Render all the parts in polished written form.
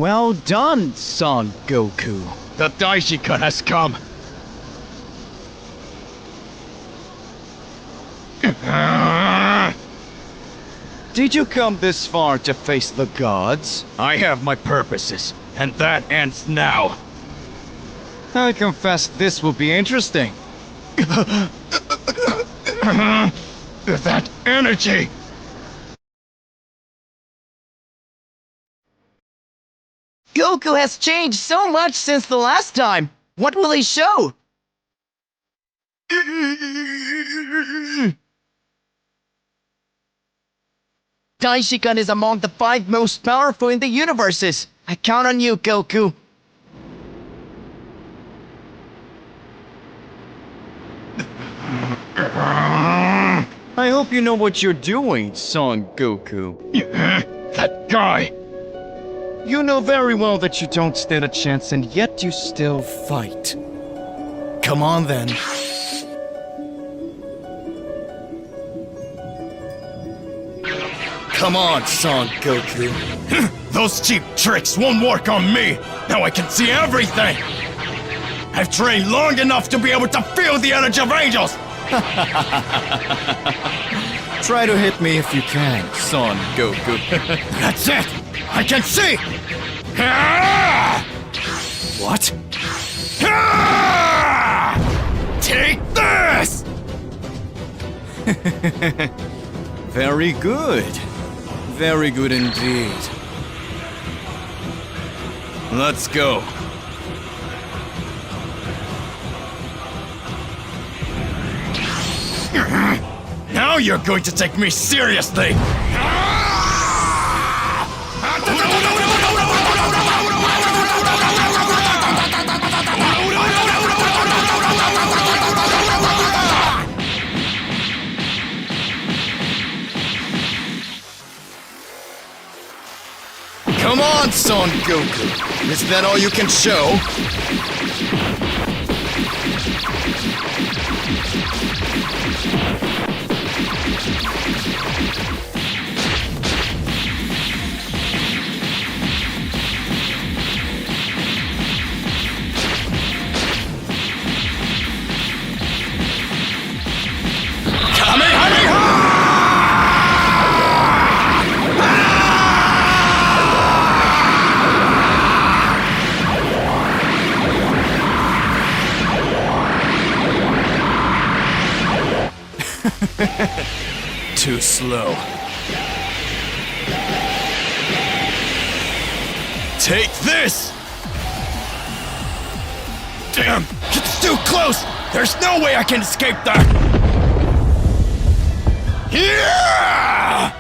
Well done, Son Goku. The Daishikan has come. Did you come this far to face the gods? I have my purposes, and that ends now. I confess this will be interesting. That energy! Goku has changed so much since the last time. What will he show? Daishikan is among the 5 most powerful in the universes. I count on you, Goku. I hope you know what you're doing, Son Goku. That guy! You know very well that you don't stand a chance, and yet you still fight. Come on then. Come on, Son Goku. Those cheap tricks won't work on me! Now I can see everything! I've trained long enough to be able to feel the energy of angels! Try to hit me if you can, Son Goku. That's it! I can see! What? Take this! Very good. Very good indeed. Let's go. Now you're going to take me seriously! Come on, Son Goku. Is that all you can show? Too slow. Take this! Damn! It's too close! There's no way I can escape that! Yeah!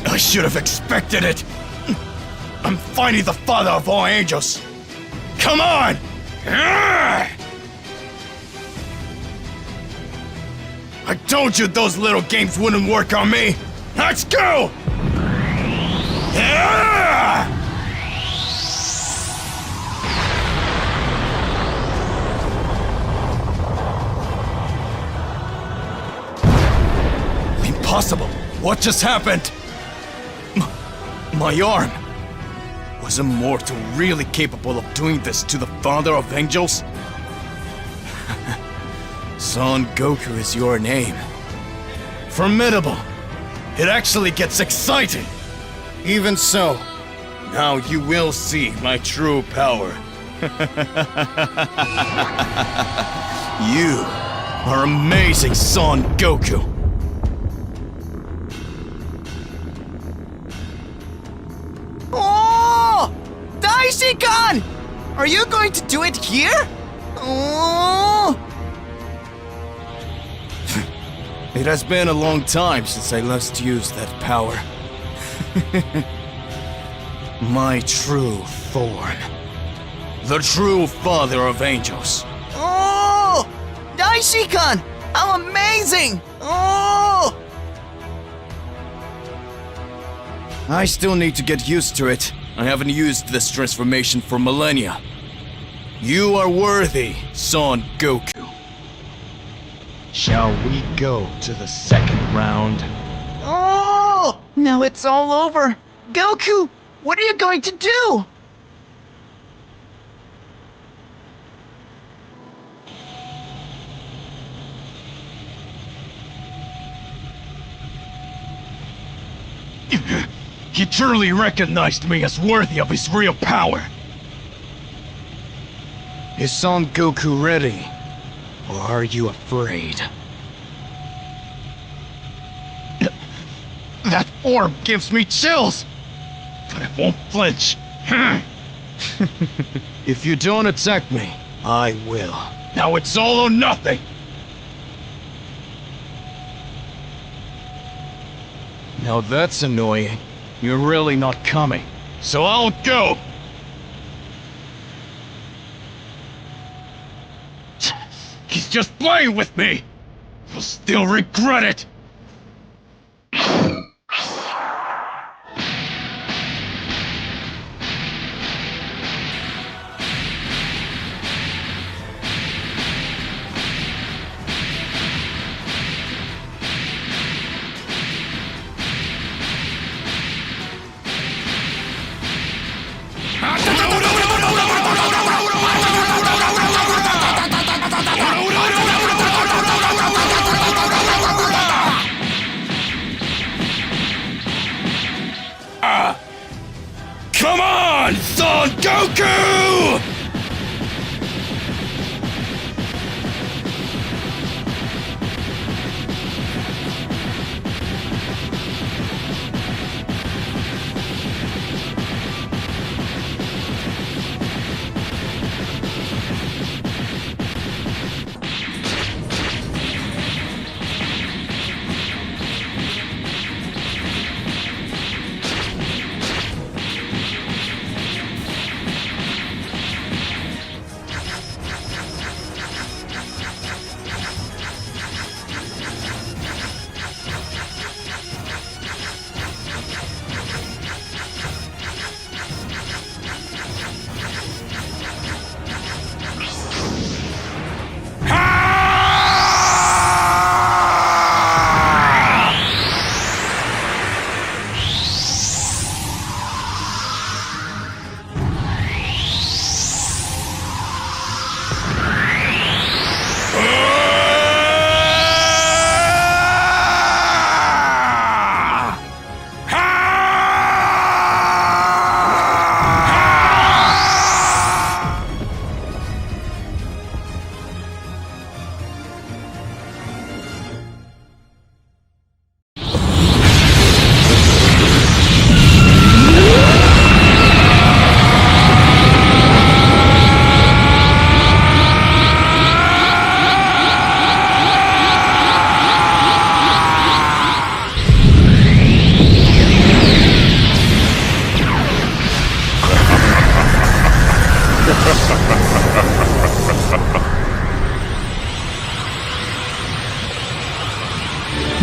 I should have expected it! I'm finally the father of all angels! Come on! I told you those little games wouldn't work on me! Let's go! Impossible! What just happened? My arm! Was a mortal really capable of doing this to the father of angels? Son Goku is your name. Formidable! It actually gets exciting! Even so, now you will see my true power. You are amazing, Son Goku! Oh! Daishikan! Are you going to do it here? Oh! It has been a long time since I last used that power. My true form. The true father of angels. Oh! Daishikan! How amazing! Oh! I still need to get used to it. I haven't used this transformation for millennia. You are worthy, Son Goku. Shall we go to the second round? Oh! Now it's all over. Goku, what are you going to do? He truly recognized me as worthy of his real power. Is Son Goku ready? Or are you afraid? That orb gives me chills! But I won't flinch. If you don't attack me, I will. Now it's all or nothing! Now that's annoying. You're really not coming. So I'll go! He's just playing with me! You'll still regret it! Come on, Son Goku!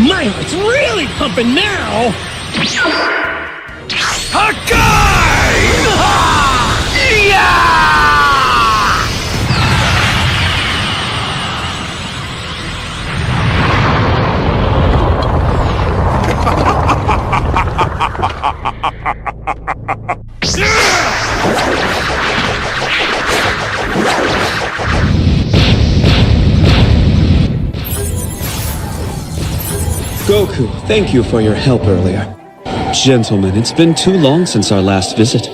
My heart's really pumping now! Goku, thank you for your help earlier. Gentlemen, it's been too long since our last visit.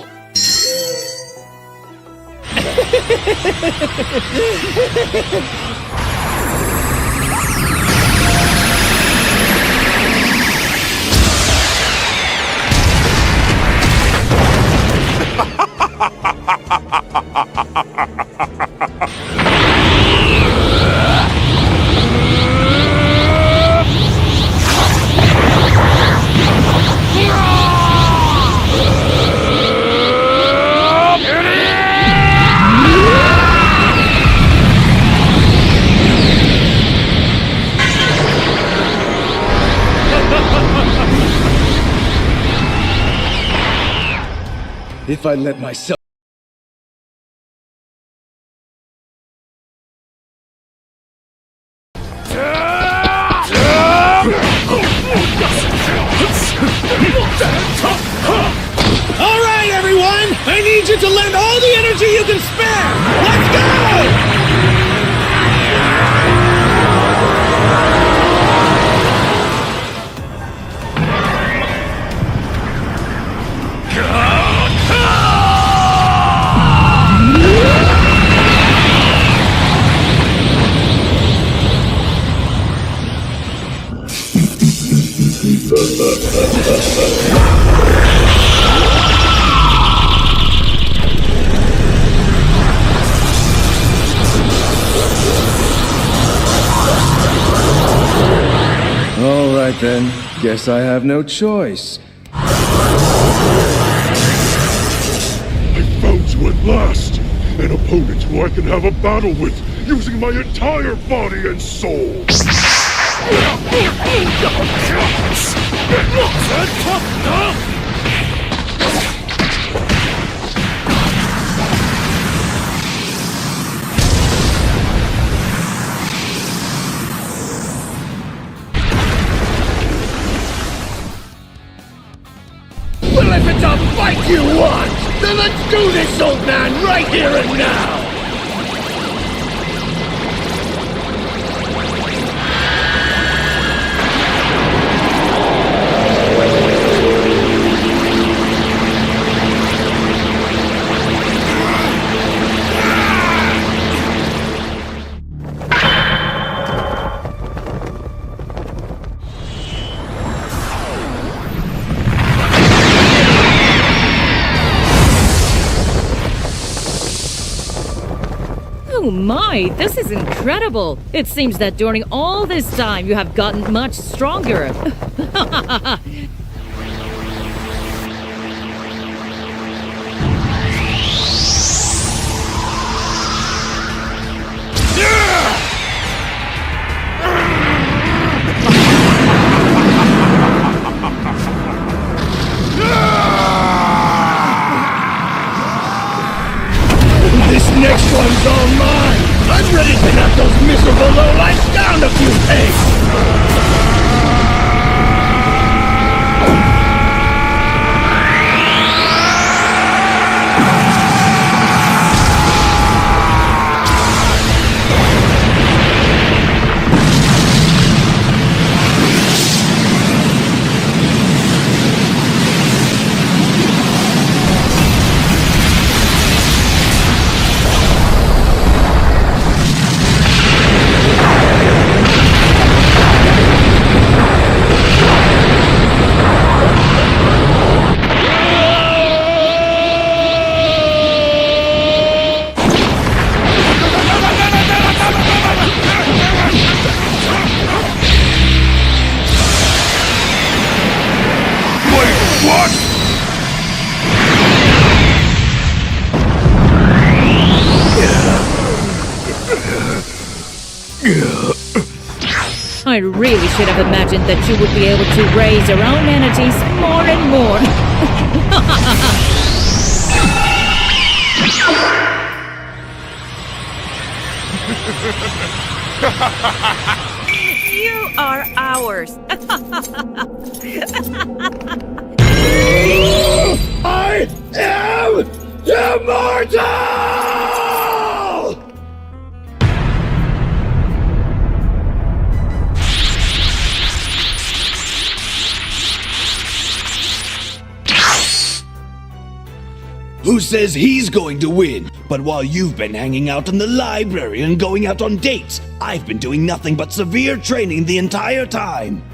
If I let myself... I need you to lend all the energy you can spare! Let's go! All right then, guess I have no choice. I found you at last! An opponent who I can have a battle with, using my entire body and soul! Well, if it's a fight you want, then let's do this, old man, right here and now! Oh my, this is incredible! It seems that during all this time you have gotten much stronger. This next one's all mine! I'm ready to knock those miserable lowlifes down a few pegs! I really should have imagined that you would be able to raise your own energies more and more. You are ours. I am immortal! Who says he's going to win? But while you've been hanging out in the library and going out on dates, I've been doing nothing but severe training the entire time.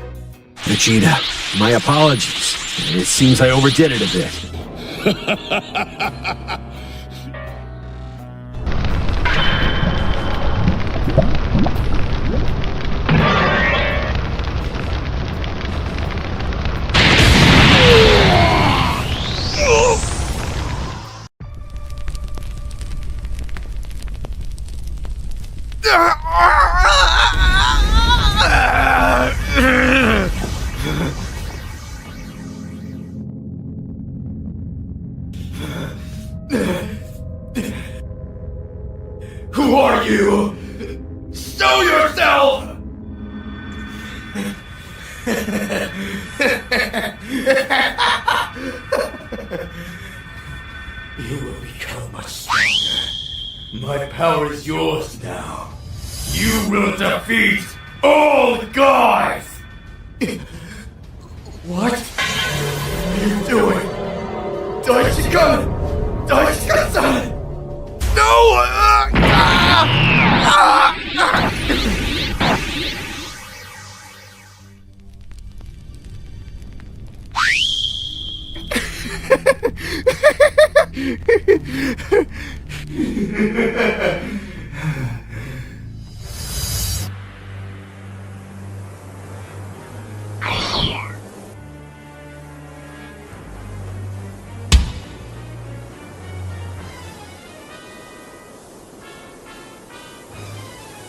Vegeta, my apologies. It seems I overdid it a bit. Who are you? Show yourself! My power is yours now. You will defeat all gods! What are you doing? Daishikan! Daishikan-san! No!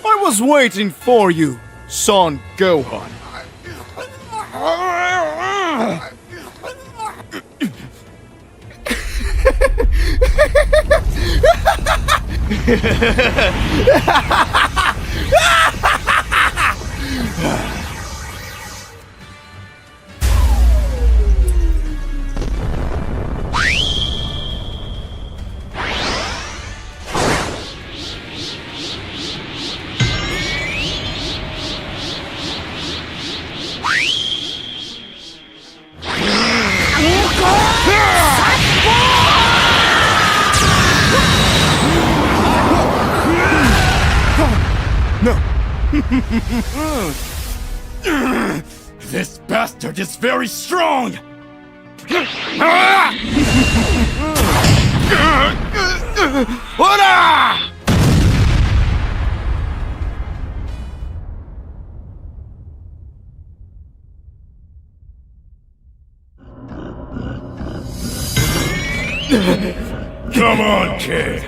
I was waiting for you, Son Gohan. This bastard is very strong! Come on, kid!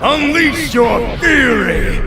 Unleash your fury!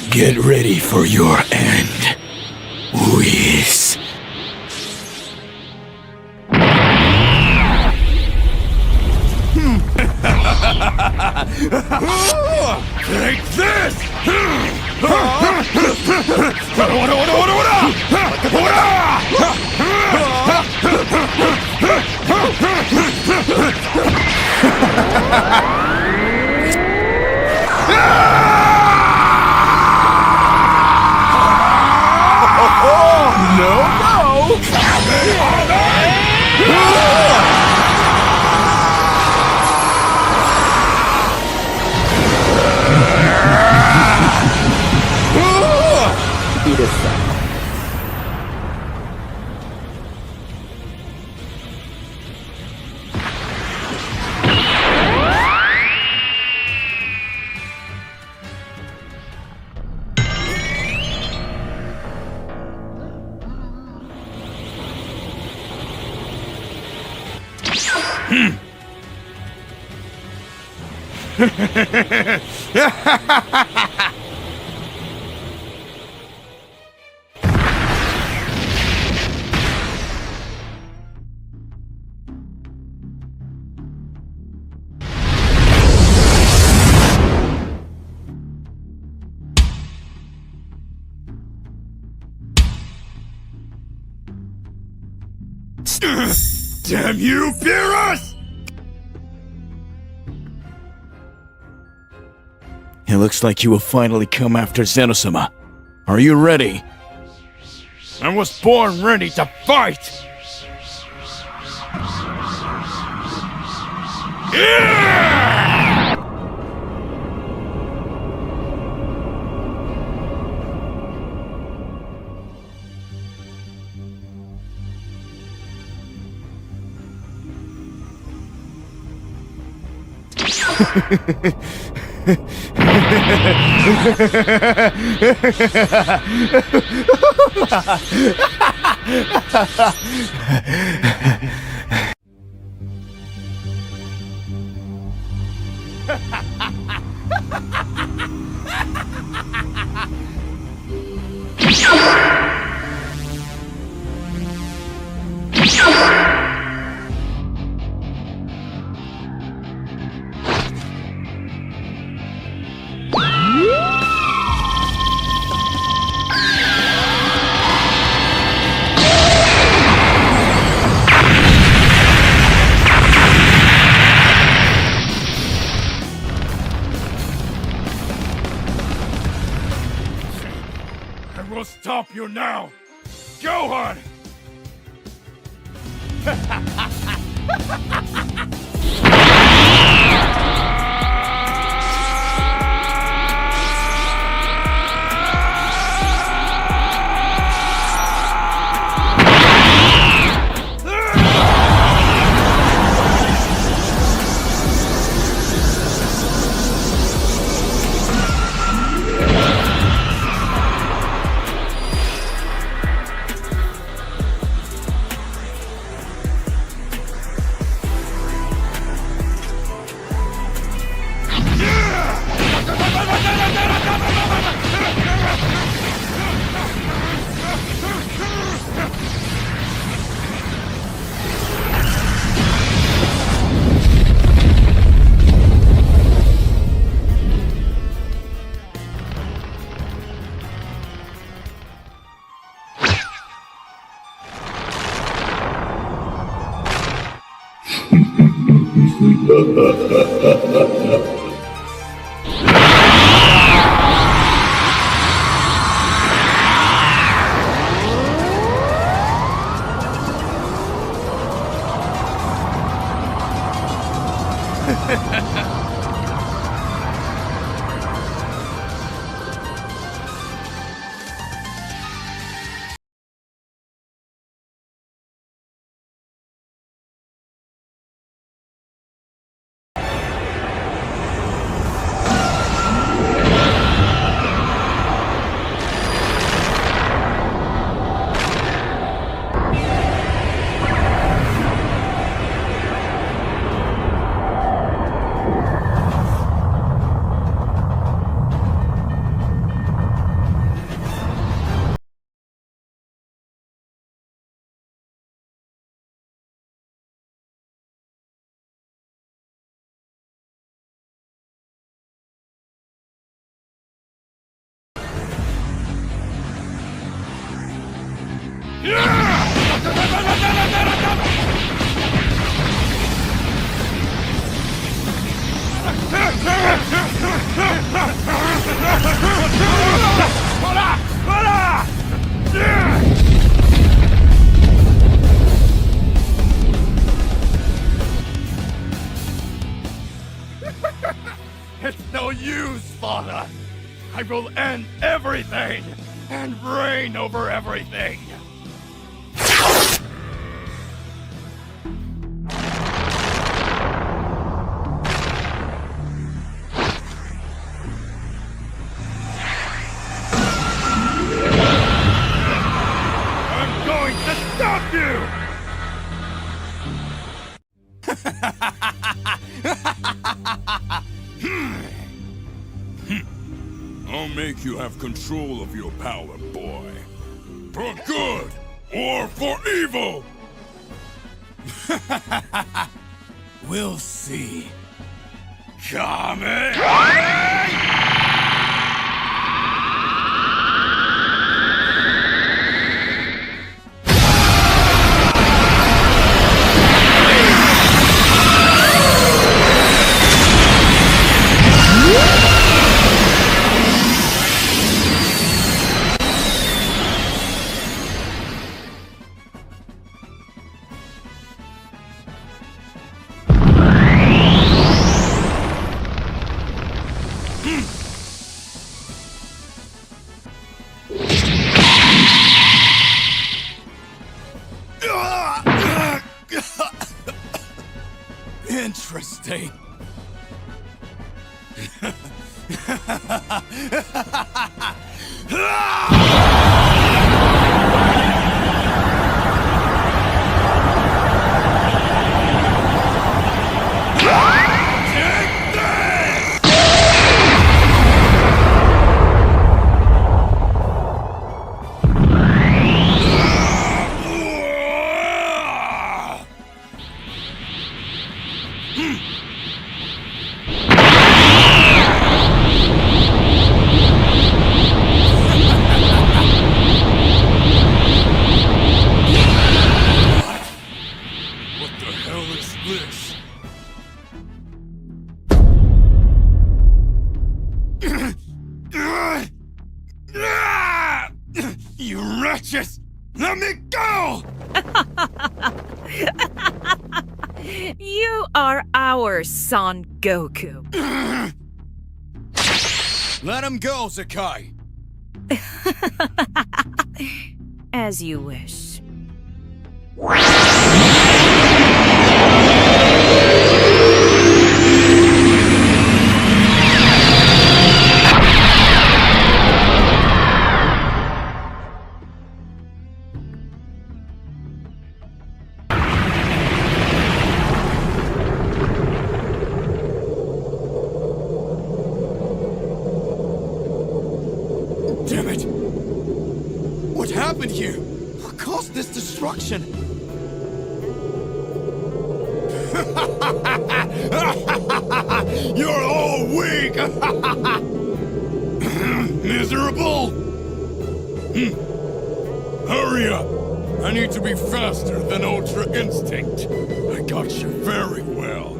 Get ready for your end, Whis. Take this! Damn you, Beerus! It looks like you will finally come after Zeno-sama. Are you ready? I was born ready to fight! Yeah! I will stop you now! Gohan! It's no use, father! I will end everything and reign over everything! I'm going to stop you! I'll make you have control of your power, boy. For good or for evil! We'll see. Coming! Interesting. You wretches! Let me go! You are ours, Son Goku. Let him go, Zakai! As you wish. Damn it! What happened here? What caused this destruction? You're all weak! Miserable! Hurry up! I need to be faster than Ultra Instinct. I got you very well.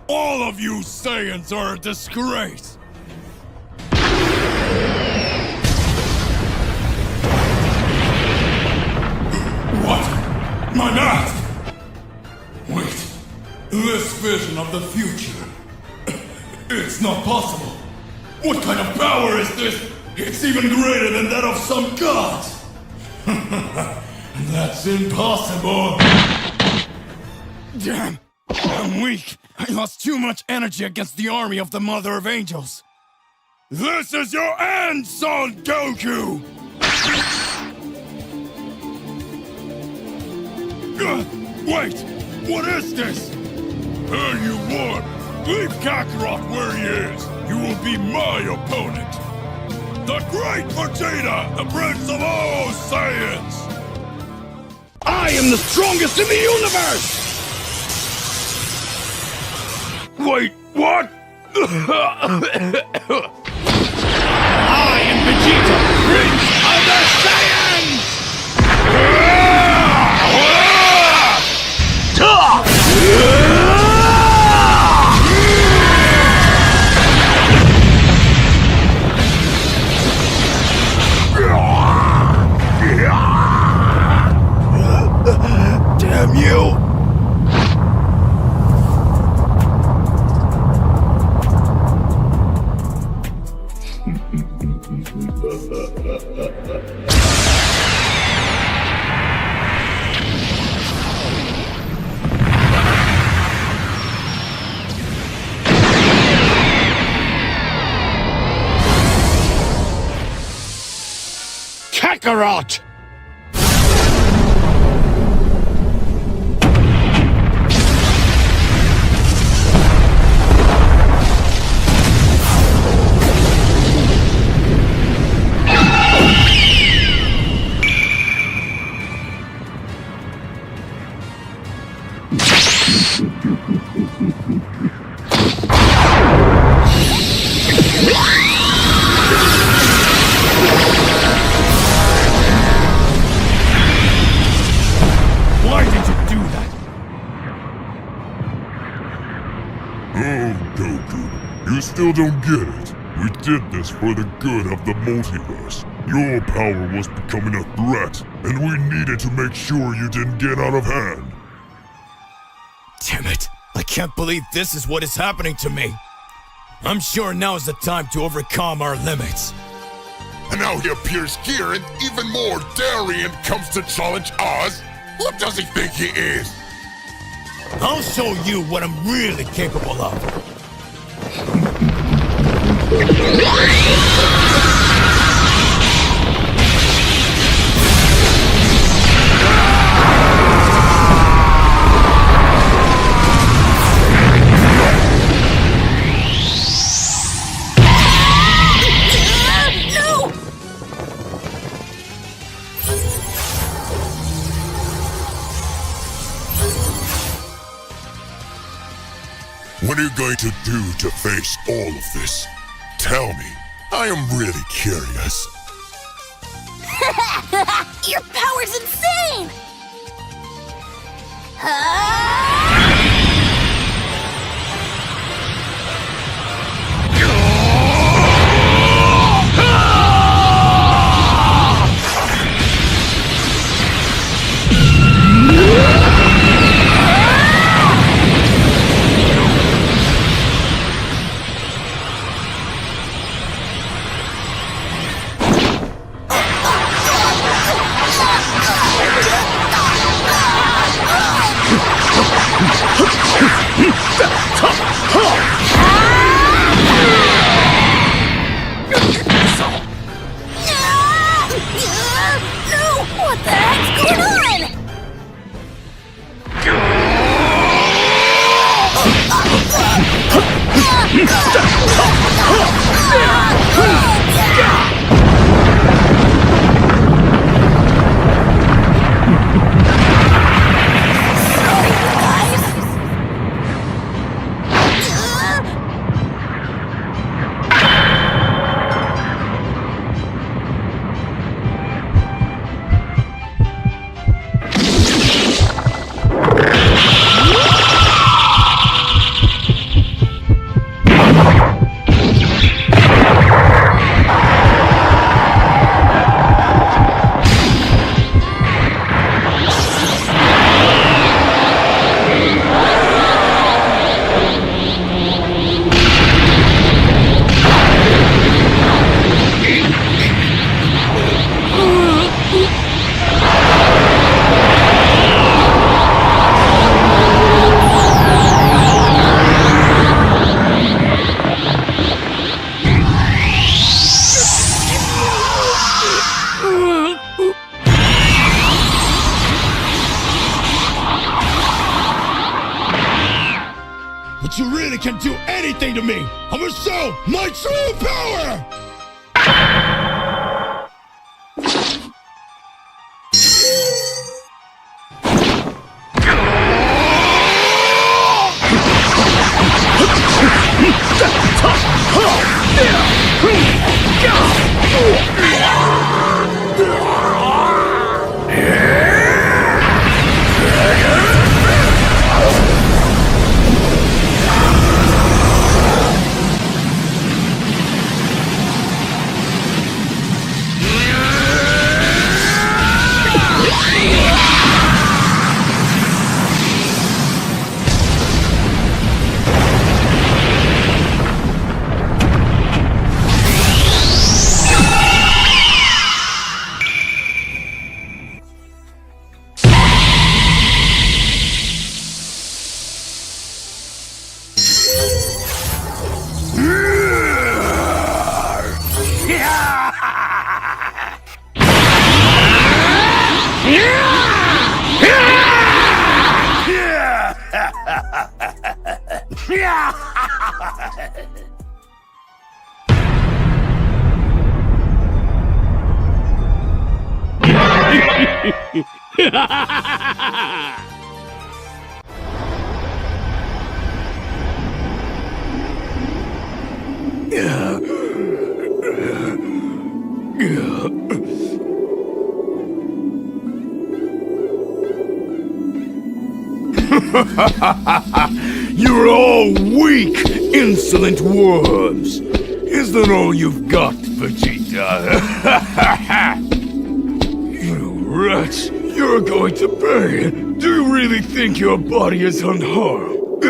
All of you Saiyans are a disgrace! What? My mask! Wait, this vision of the future. It's not possible. What kind of power is this? It's even greater than that of some gods! That's impossible! Damn! I'm weak! I lost too much energy against the army of the Mother of Angels! This is your end, Son Goku! Wait! What is this? Hey, you won! Leave Kakarot where he is! You will be my opponent! The Great Vegeta, the Prince of all Saiyans! I am the strongest in the universe! Wait, what? I am Vegeta, Prince of the Saiyans! Damn you! Kakarot! Why did you do that? Oh, Goku, you still don't get it. We did this for the good of the multiverse. Your power was becoming a threat, and we needed to make sure you didn't get out of hand. Damn it. I can't believe this is what is happening to me. I'm sure now is the time to overcome our limits. And now here appears Jiren, even more daring, and comes to challenge us? Who does he think he is? I'll show you what I'm really capable of. What are you going to do to face all of this? Tell me. I am really curious. Your power's insane! But you really can't do anything to me! I'm gonna show my true power! You're all weak, insolent worms! Is that all you've got, Vegeta? You rats! You're going to pay. Do you really think your body is unharmed?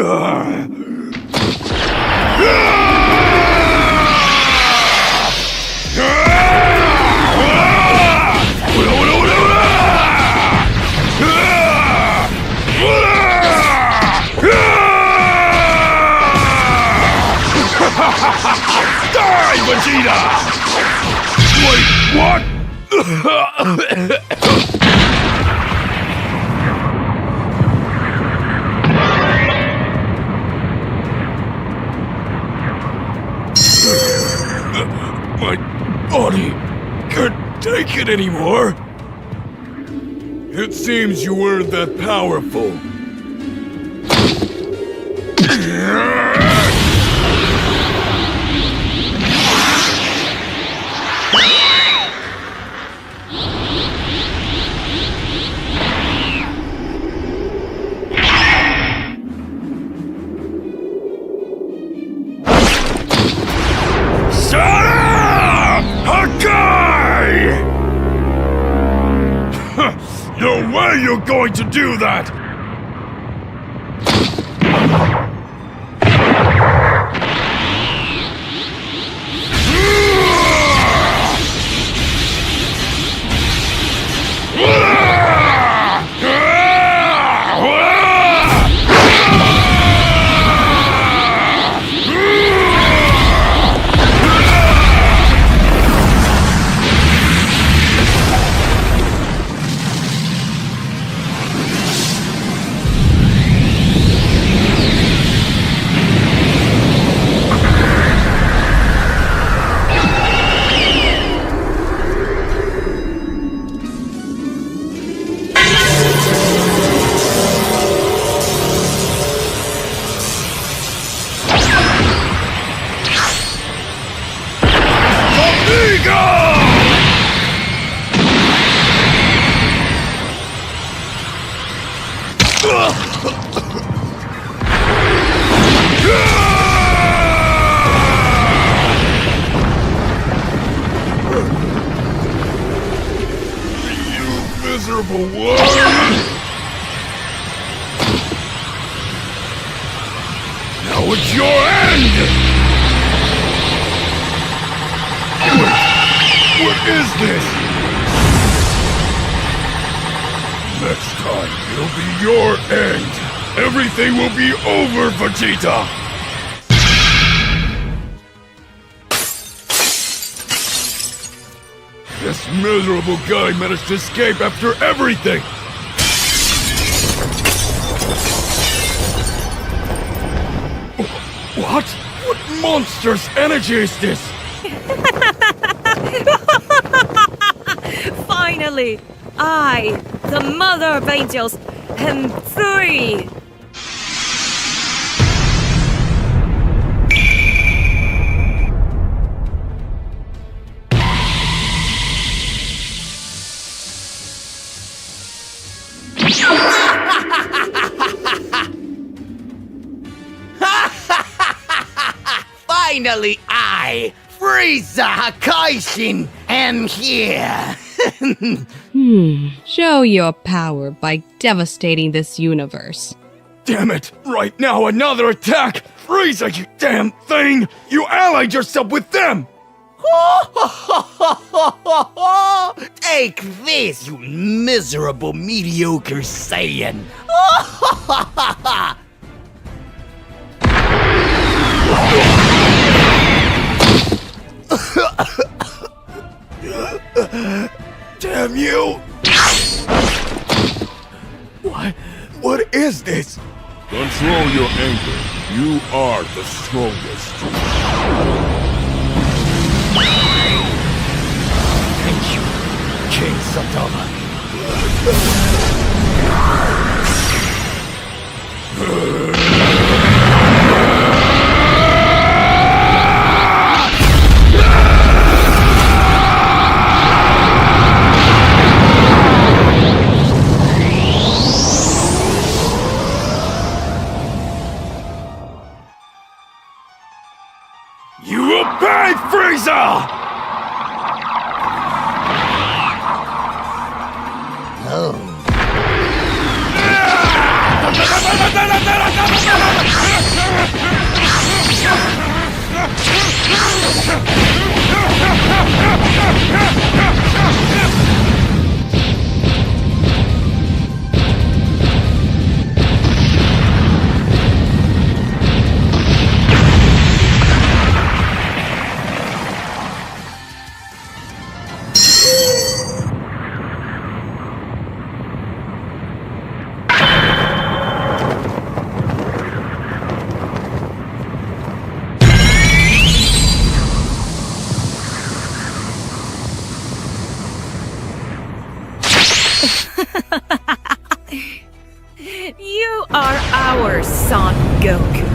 Die, Vegeta! Wait, what? My body can't take it anymore. It seems you weren't that powerful. No way you're going to do that! Miserable one! Now it's your end! What is this? Next time, it'll be your end! Everything will be over, Vegeta! This miserable guy managed to escape after everything! What? What monstrous energy is this? Finally! I, the Mother of Angels, am free! Finally, I, Frieza Kaishin, am here! Show your power by devastating this universe. Damn it! Right now, another attack! Frieza, you damn thing! You allied yourself with them! Take this, you miserable, mediocre Saiyan! Damn you! What is this? Control your anger. You are the strongest. Thank you, King Sadama. You will pay, Frieza! Oh. You are our Son Goku.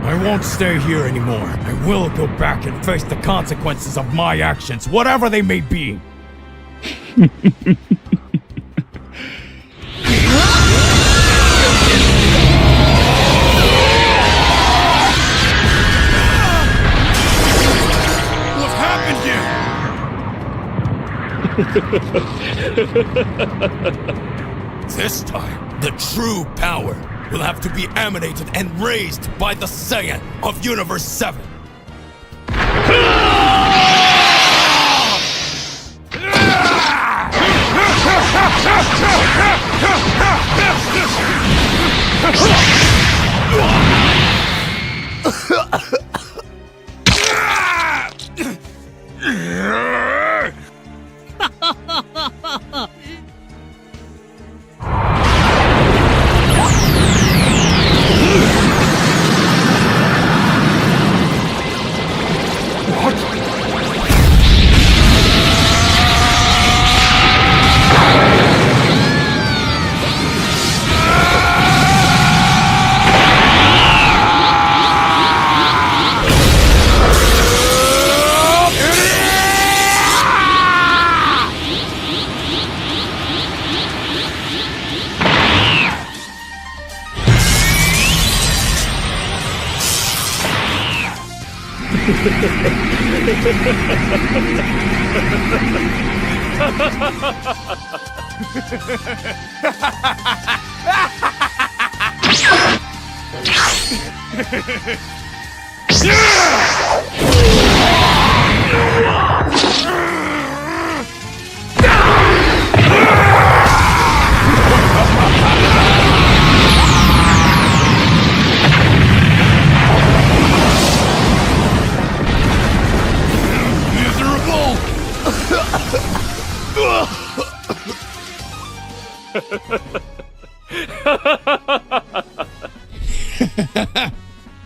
I won't stay here anymore. I will go back and face the consequences of my actions, whatever they may be. What happened here? This time, the true power will have to be emanated and raised by the Saiyan of Universe 7.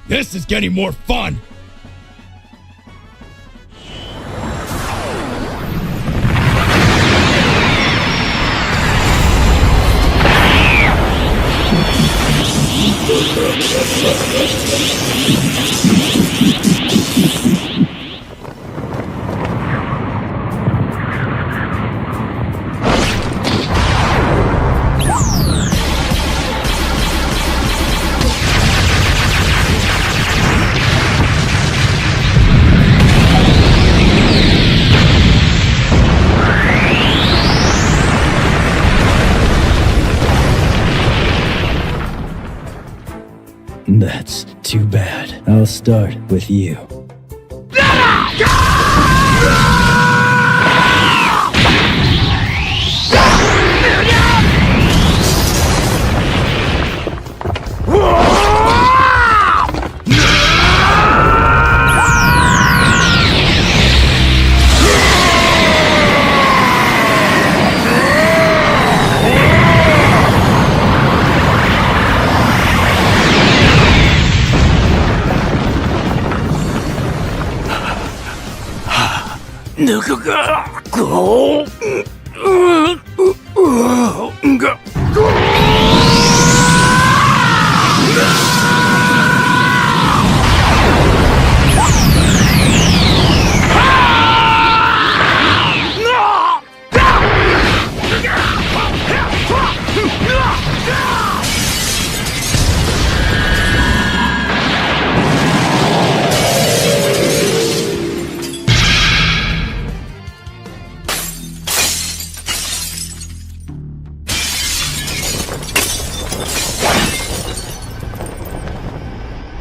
This is getting more fun! That's too bad. I'll start with you. Nukuga!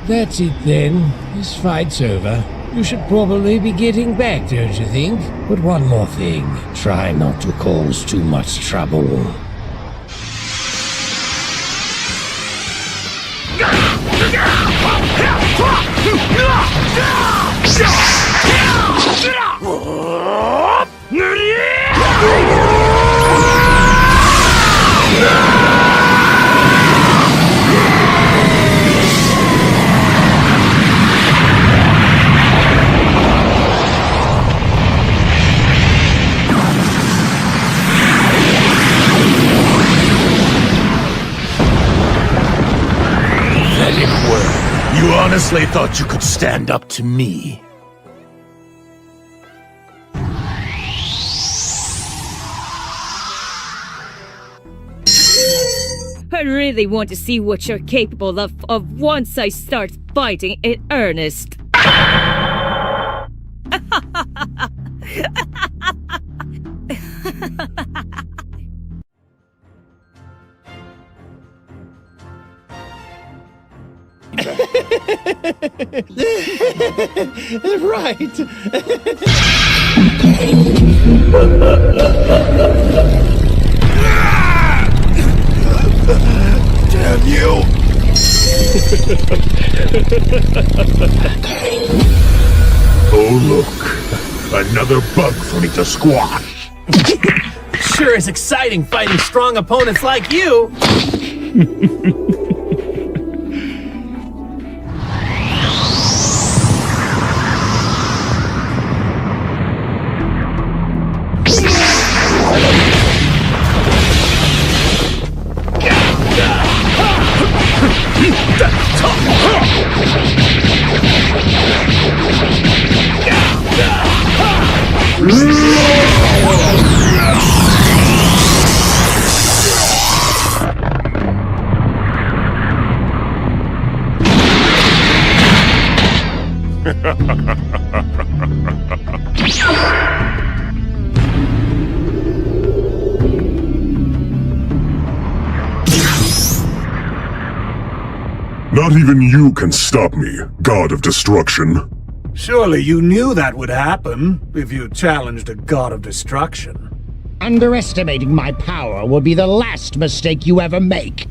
That's it then. This fight's over. You should probably be getting back, don't you think? But one more thing. Try not to cause too much trouble. You honestly thought you could stand up to me? I really want to see what you're capable of once I start fighting in earnest. Right. Damn you! Oh look, another bug for me to squash. Sure is exciting fighting strong opponents like you! Not even you can stop me, God of Destruction. Surely you knew that would happen if you challenged a god of destruction. Underestimating my power will be the last mistake you ever make.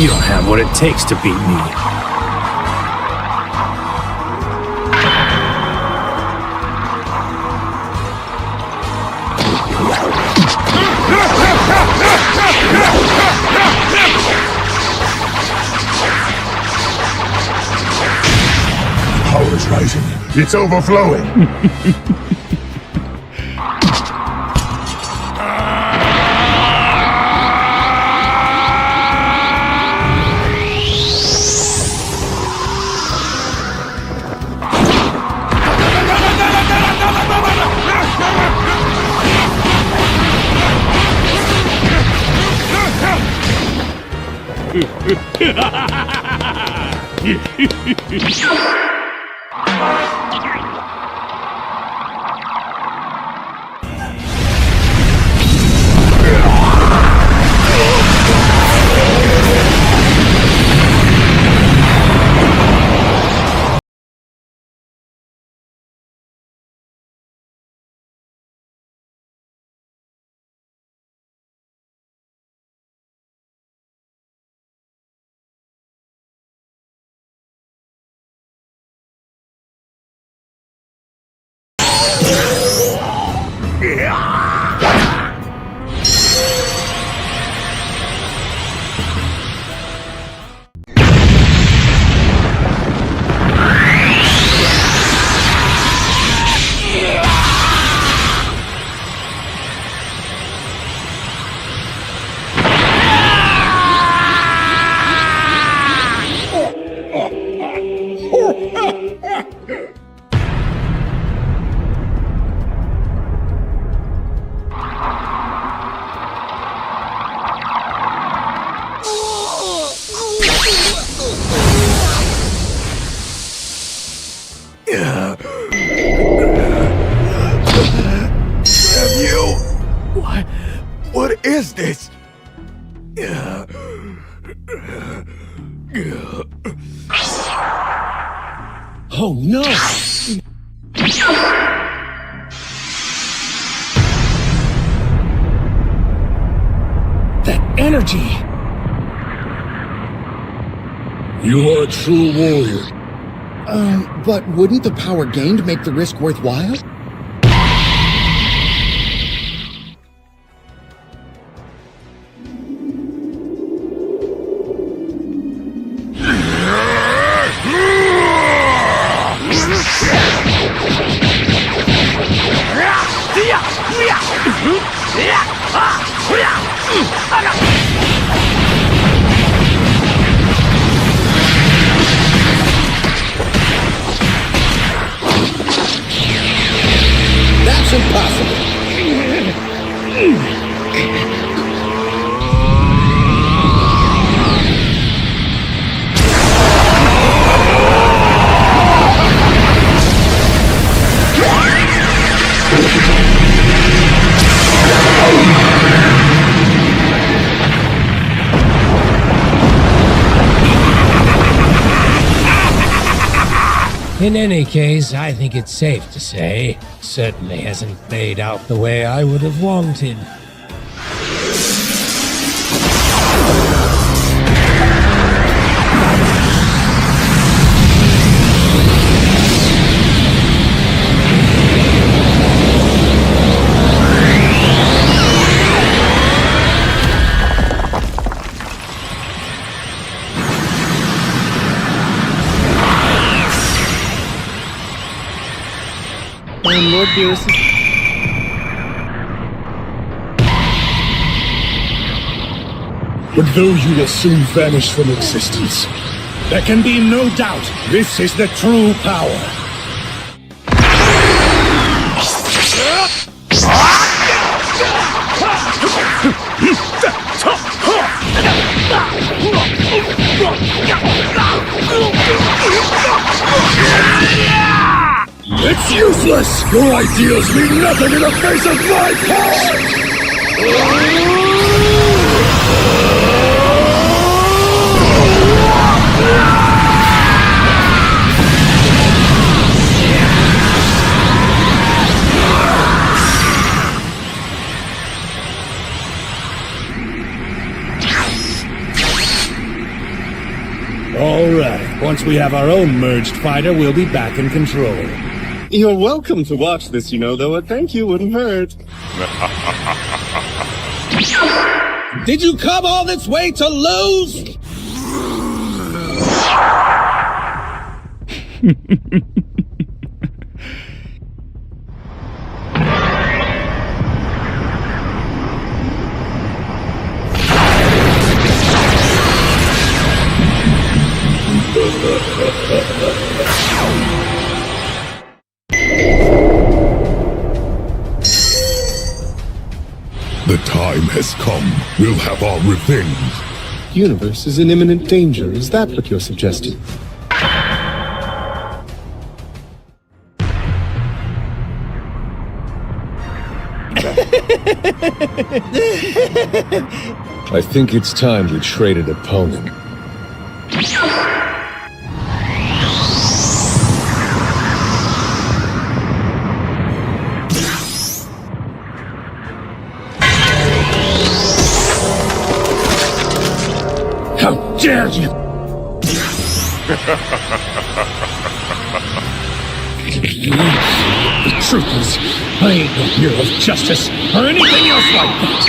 You don't have what it takes to beat me. Power's rising. It's overflowing. What is this? Oh no! That energy! You are a true warrior. But wouldn't the power gained make the risk worthwhile? That's impossible. In any case, I think it's safe to say, certainly hasn't played out the way I would have wanted. Lord Beerus. But though you will soon vanish from existence, There can be no doubt, this is the true power. It's useless! Your ideals mean nothing in the face of my power! All right. Once we have our own merged fighter, we'll be back in control. You're welcome to watch this, though a thank you wouldn't hurt. Did you come all this way to lose? The time has come. We'll have our revenge. Universe is in imminent danger. Is that what you're suggesting? I think it's time we traded opponent. How dare you! The truth is, I ain't no hero of justice or anything else like that.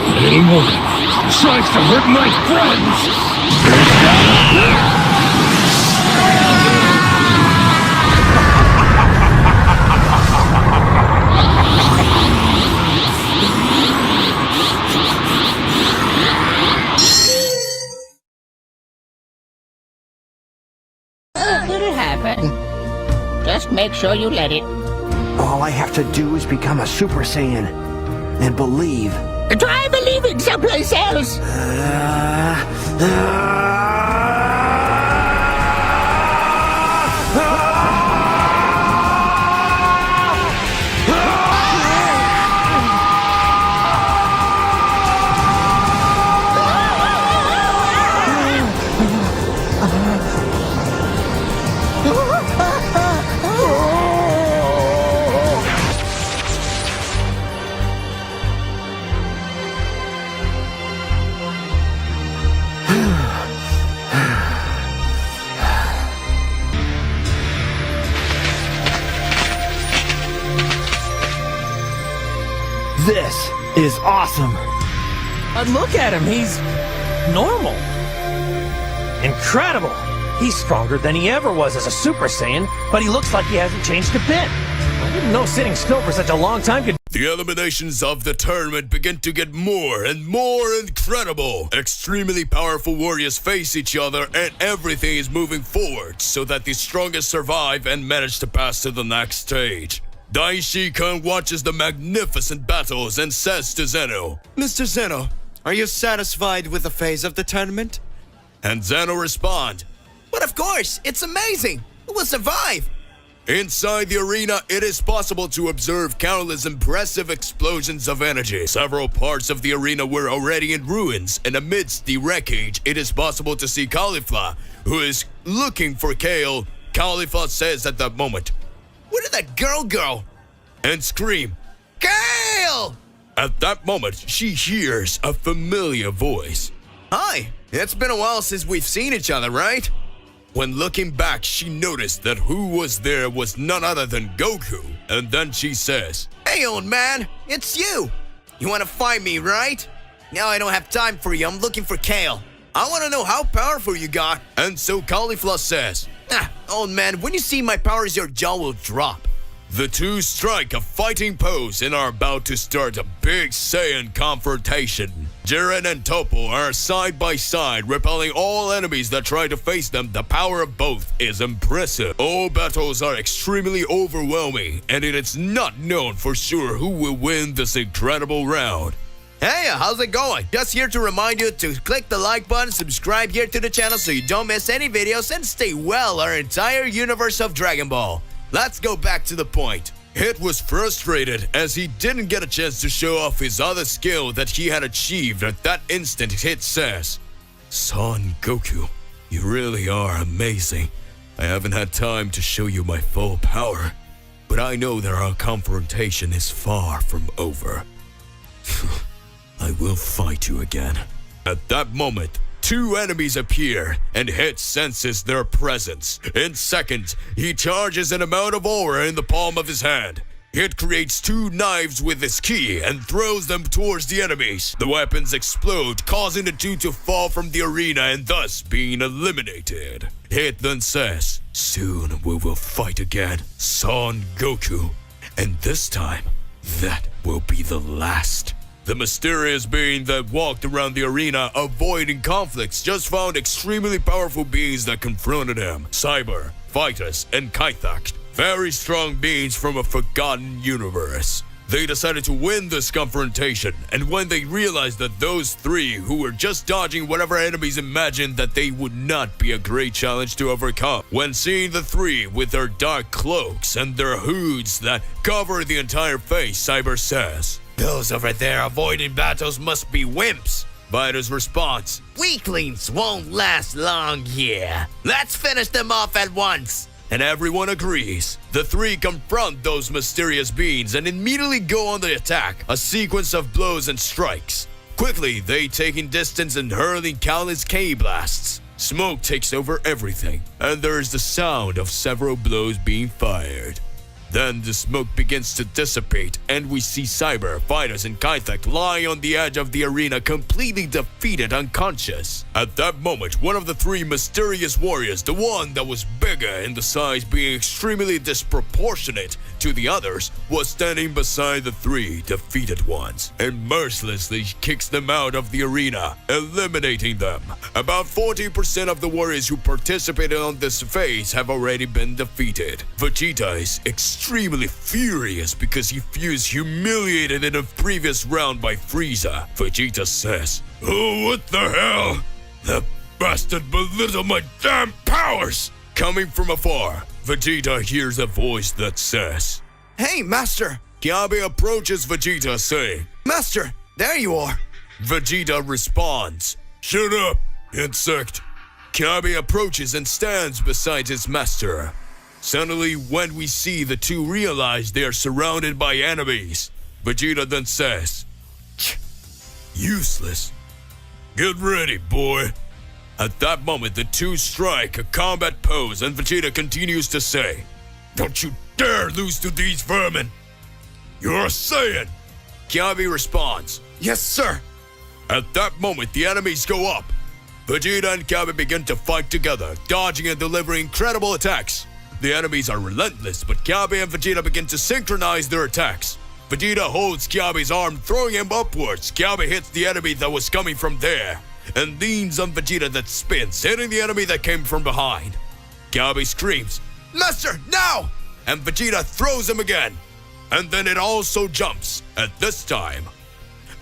But anyone who tries to hurt my friends. Let it happen. Just make sure you let it. All I have to do is become a Super Saiyan and believe. Try believing someplace else. This is awesome. But look at him, he's normal. Incredible. He's stronger than he ever was as a Super Saiyan, but he looks like he hasn't changed a bit. I didn't know sitting still for such a long time could... The eliminations of the tournament begin to get more and more incredible. Extremely powerful warriors face each other and everything is moving forward so that the strongest survive and manage to pass to the next stage. Daishi-kun watches the magnificent battles and says to Zeno, Mr. Zeno, are you satisfied with the phase of the tournament? And Zeno responds, But of course, it's amazing. We'll survive. Inside the arena, it is possible to observe countless impressive explosions of energy. Several parts of the arena were already in ruins, and amidst the wreckage, it is possible to see Caulifla, who is looking for Kale. Caulifla says at that moment, Where did that girl go? And scream, Kale! At that moment, she hears a familiar voice. Hi, it's been a while since we've seen each other, right? When looking back, she noticed that who was there was none other than Goku. And then she says, Hey, old man, it's you. You want to fight me, right? Now I don't have time for you. I'm looking for Kale. I want to know how powerful you got. And so Caulifla says, Old man, when you see my powers, your jaw will drop. The two strike a fighting pose and are about to start a big Saiyan confrontation. Jiren and Toppo are side by side, repelling all enemies that try to face them. The power of both is impressive. All battles are extremely overwhelming, and it is not known for sure who will win this incredible round. Hey, how's it going? Just here to remind you to click the like button, subscribe here to the channel so you don't miss any videos, and stay well our entire universe of Dragon Ball. Let's go back to the point. Hit was frustrated as he didn't get a chance to show off his other skill that he had achieved. At that instant, Hit says, "Son Goku, you really are amazing. I haven't had time to show you my full power, but I know that our confrontation is far from over. I will fight you again." At that moment, two enemies appear, and Hit senses their presence. In seconds, he charges an amount of aura in the palm of his hand. Hit creates two knives with his ki and throws them towards the enemies. The weapons explode, causing the two to fall from the arena and thus being eliminated. Hit then says, "Soon we will fight again, Son Goku. And this time, that will be the last." The mysterious being that walked around the arena avoiding conflicts just found extremely powerful beings that confronted him. Cyber, Vitus, and Kaithak. Very strong beings from a forgotten universe. They decided to win this confrontation, and when they realized that those three who were just dodging whatever enemies imagined that they would not be a great challenge to overcome. When seeing the three with their dark cloaks and their hoods that cover the entire face, Cyber says, "Those over there avoiding battles must be wimps." Vitus responds, "Weaklings won't last long here. Let's finish them off at once." And everyone agrees. The three confront those mysterious beings and immediately go on the attack, a sequence of blows and strikes. Quickly, they taking distance and hurling countless K-blasts. Smoke takes over everything, and there is the sound of several blows being fired. Then the smoke begins to dissipate, and we see Cyber, Vitus, and Kaithak lie on the edge of the arena, completely defeated, unconscious. At that moment, one of the three mysterious warriors, the one that was bigger in the size being extremely disproportionate to the others, was standing beside the three defeated ones, and mercilessly kicks them out of the arena, eliminating them. About 40% of the warriors who participated on this phase have already been defeated. Vegeta is extremely furious because he feels humiliated in a previous round by Frieza. Vegeta says, "Oh, what the hell? That bastard belittled my damn powers!" Coming from afar, Vegeta hears a voice that says, "Hey, Master!" Kyabe approaches Vegeta saying, "Master, there you are!" Vegeta responds, "Shut up, insect!" Kyabe approaches and stands beside his master. Suddenly, when we see the two realize they are surrounded by enemies, Vegeta then says, "Useless. Get ready, boy." At that moment, the two strike a combat pose, and Vegeta continues to say, "Don't you dare lose to these vermin. You're a Saiyan." Kyabe responds, "Yes, sir." At that moment, the enemies go up. Vegeta and Kyabe begin to fight together, dodging and delivering incredible attacks. The enemies are relentless, but Kyabe and Vegeta begin to synchronize their attacks. Vegeta holds Kyabe's arm, throwing him upwards. Kyabe hits the enemy that was coming from there, and leans on Vegeta that spins, hitting the enemy that came from behind. Kyabe screams, "Master, now!" And Vegeta throws him again. And then it also jumps. At this time,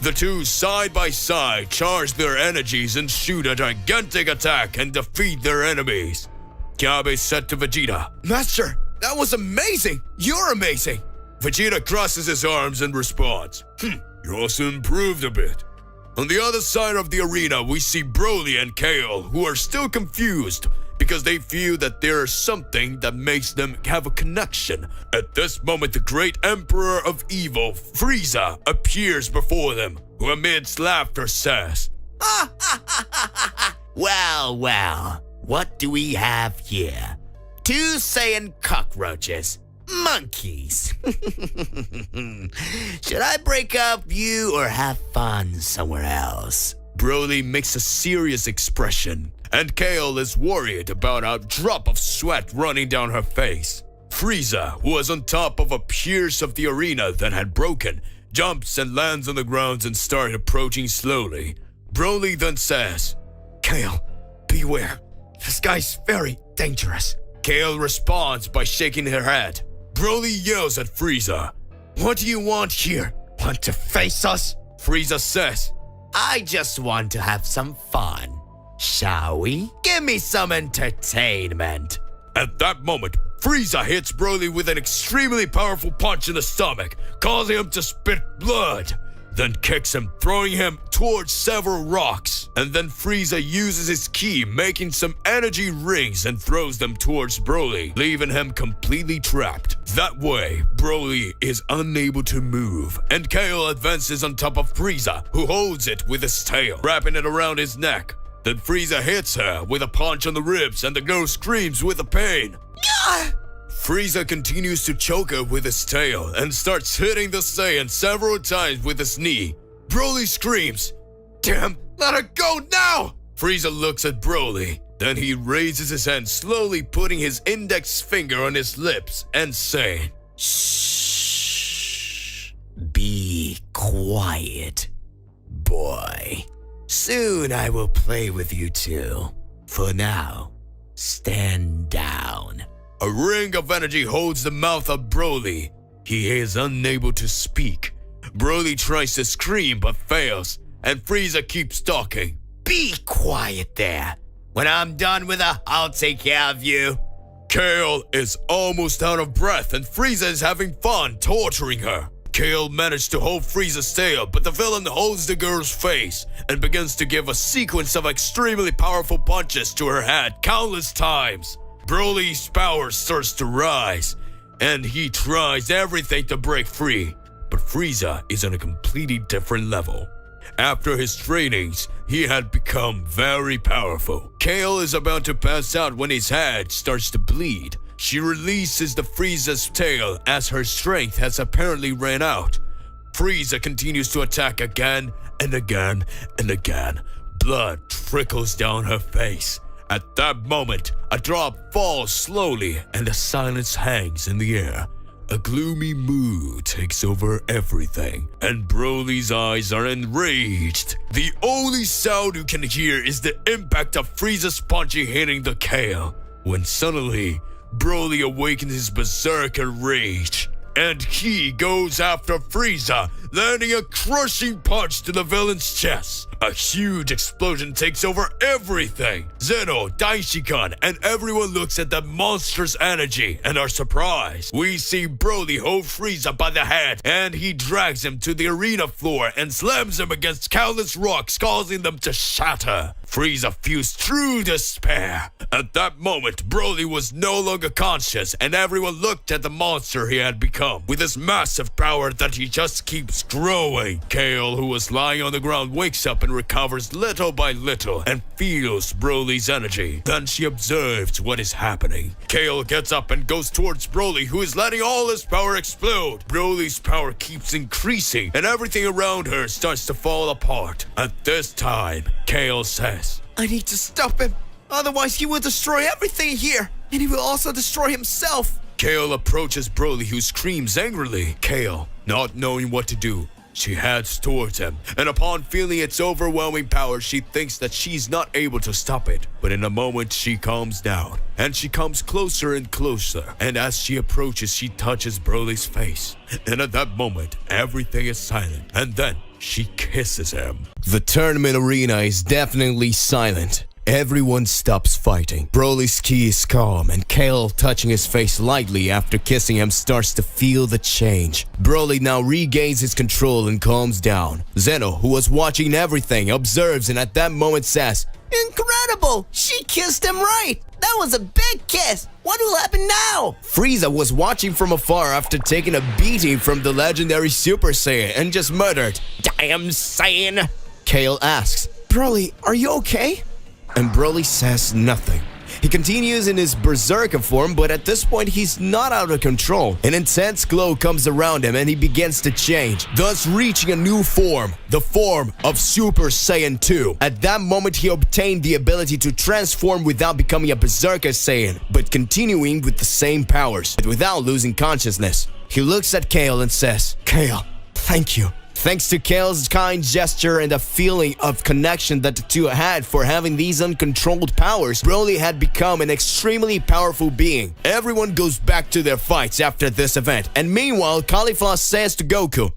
the two side by side charge their energies and shoot a gigantic attack and defeat their enemies. Kyabe said to Vegeta, "Master, that was amazing! You're amazing!" Vegeta crosses his arms and responds, "You also improved a bit." On the other side of the arena, we see Broly and Kale, who are still confused because they feel that there is something that makes them have a connection. At this moment, the great Emperor of Evil, Frieza, appears before them, who amidst laughter says, "Well, well. What do we have here? Two Saiyan cockroaches. Monkeys. Should I break up you or have fun somewhere else?" Broly makes a serious expression, and Kale is worried about a drop of sweat running down her face. Frieza, who was on top of a piece of the arena that had broken, jumps and lands on the ground and starts approaching slowly. Broly then says, Kale, beware. This guy's very dangerous. Kale responds by shaking her head. Broly yells at Frieza, What do you want here? Want to face us? Frieza says, I just want to have some fun. Shall we? Give me some entertainment. At that moment, Frieza hits Broly with an extremely powerful punch in the stomach, causing him to spit blood. Then kicks him, throwing him towards several rocks. And then Frieza uses his ki, making some energy rings and throws them towards Broly, leaving him completely trapped. That way, Broly is unable to move, and Kale advances on top of Frieza, who holds it with his tail, wrapping it around his neck. Then Frieza hits her with a punch on the ribs, and the girl screams with the pain. Frieza continues to choke her with his tail and starts hitting the Saiyan several times with his knee. Broly screams, Damn, let her go now! Frieza looks at Broly. Then he raises his hand, slowly putting his index finger on his lips and saying, Shh. Be quiet, boy. Soon I will play with you too. For now, stand down. A ring of energy holds the mouth of Broly. He is unable to speak. Broly tries to scream but fails, and Frieza keeps talking. Be quiet there. When I'm done with her, I'll take care of you. Kale is almost out of breath, and Frieza is having fun torturing her. Kale managed to hold Frieza's tail, but the villain holds the girl's face and begins to give a sequence of extremely powerful punches to her head countless times. Broly's power starts to rise, and he tries everything to break free, but Frieza is on a completely different level. After his trainings, he had become very powerful. Kale is about to pass out when his head starts to bleed. She releases the Frieza's tail as her strength has apparently ran out. Frieza continues to attack again and again and again. Blood trickles down her face. At that moment, a drop falls slowly and the silence hangs in the air. A gloomy mood takes over everything, and Broly's eyes are enraged. The only sound you can hear is the impact of Frieza's punch hitting the Kale, when suddenly, Broly awakens his berserker rage, and he goes after Frieza, landing a crushing punch to the villain's chest. A huge explosion takes over everything. Zeno, Daishikan, and everyone looks at the monster's energy and are surprised. We see Broly hold Frieza by the head, and he drags him to the arena floor and slams him against countless rocks, causing them to shatter. Frieza feels true despair. At that moment, Broly was no longer conscious, and everyone looked at the monster he had become, with his massive power that he just keeps growing. Kale, who was lying on the ground, wakes up and recovers little by little and feels Broly's energy. Then she observes what is happening. Kale gets up and goes towards Broly, who is letting all his power explode. Broly's power keeps increasing, and everything around her starts to fall apart. At this time, Kale says, I need to stop him. Otherwise, he will destroy everything here, and he will also destroy himself. Kale approaches Broly, who screams angrily. Kale, not knowing what to do, she heads towards him, and upon feeling its overwhelming power, she thinks that she's not able to stop it. But in a moment, she calms down, and she comes closer and closer, and as she approaches, she touches Broly's face. And at that moment, everything is silent, and then she kisses him. The tournament arena is definitely silent. Everyone stops fighting. Broly's ki is calm, and Kale, touching his face lightly after kissing him, starts to feel the change. Broly now regains his control and calms down. Zeno, who was watching everything, observes and at that moment says, Incredible! She kissed him right! That was a big kiss! What will happen now? Frieza was watching from afar after taking a beating from the legendary Super Saiyan and just muttered, Damn Saiyan! Kale asks, Broly, are you okay? And Broly says nothing. He continues in his berserker form, but at this point he's not out of control. An intense glow comes around him and he begins to change, thus reaching a new form, the form of Super Saiyan 2. At that moment he obtained the ability to transform without becoming a berserker Saiyan, but continuing with the same powers, but without losing consciousness. He looks at Kale and says, "Kale, thank you." Thanks to Kale's kind gesture and a feeling of connection that the two had for having these uncontrolled powers, Broly had become an extremely powerful being. Everyone goes back to their fights after this event, and meanwhile, Cauliflower says to Goku,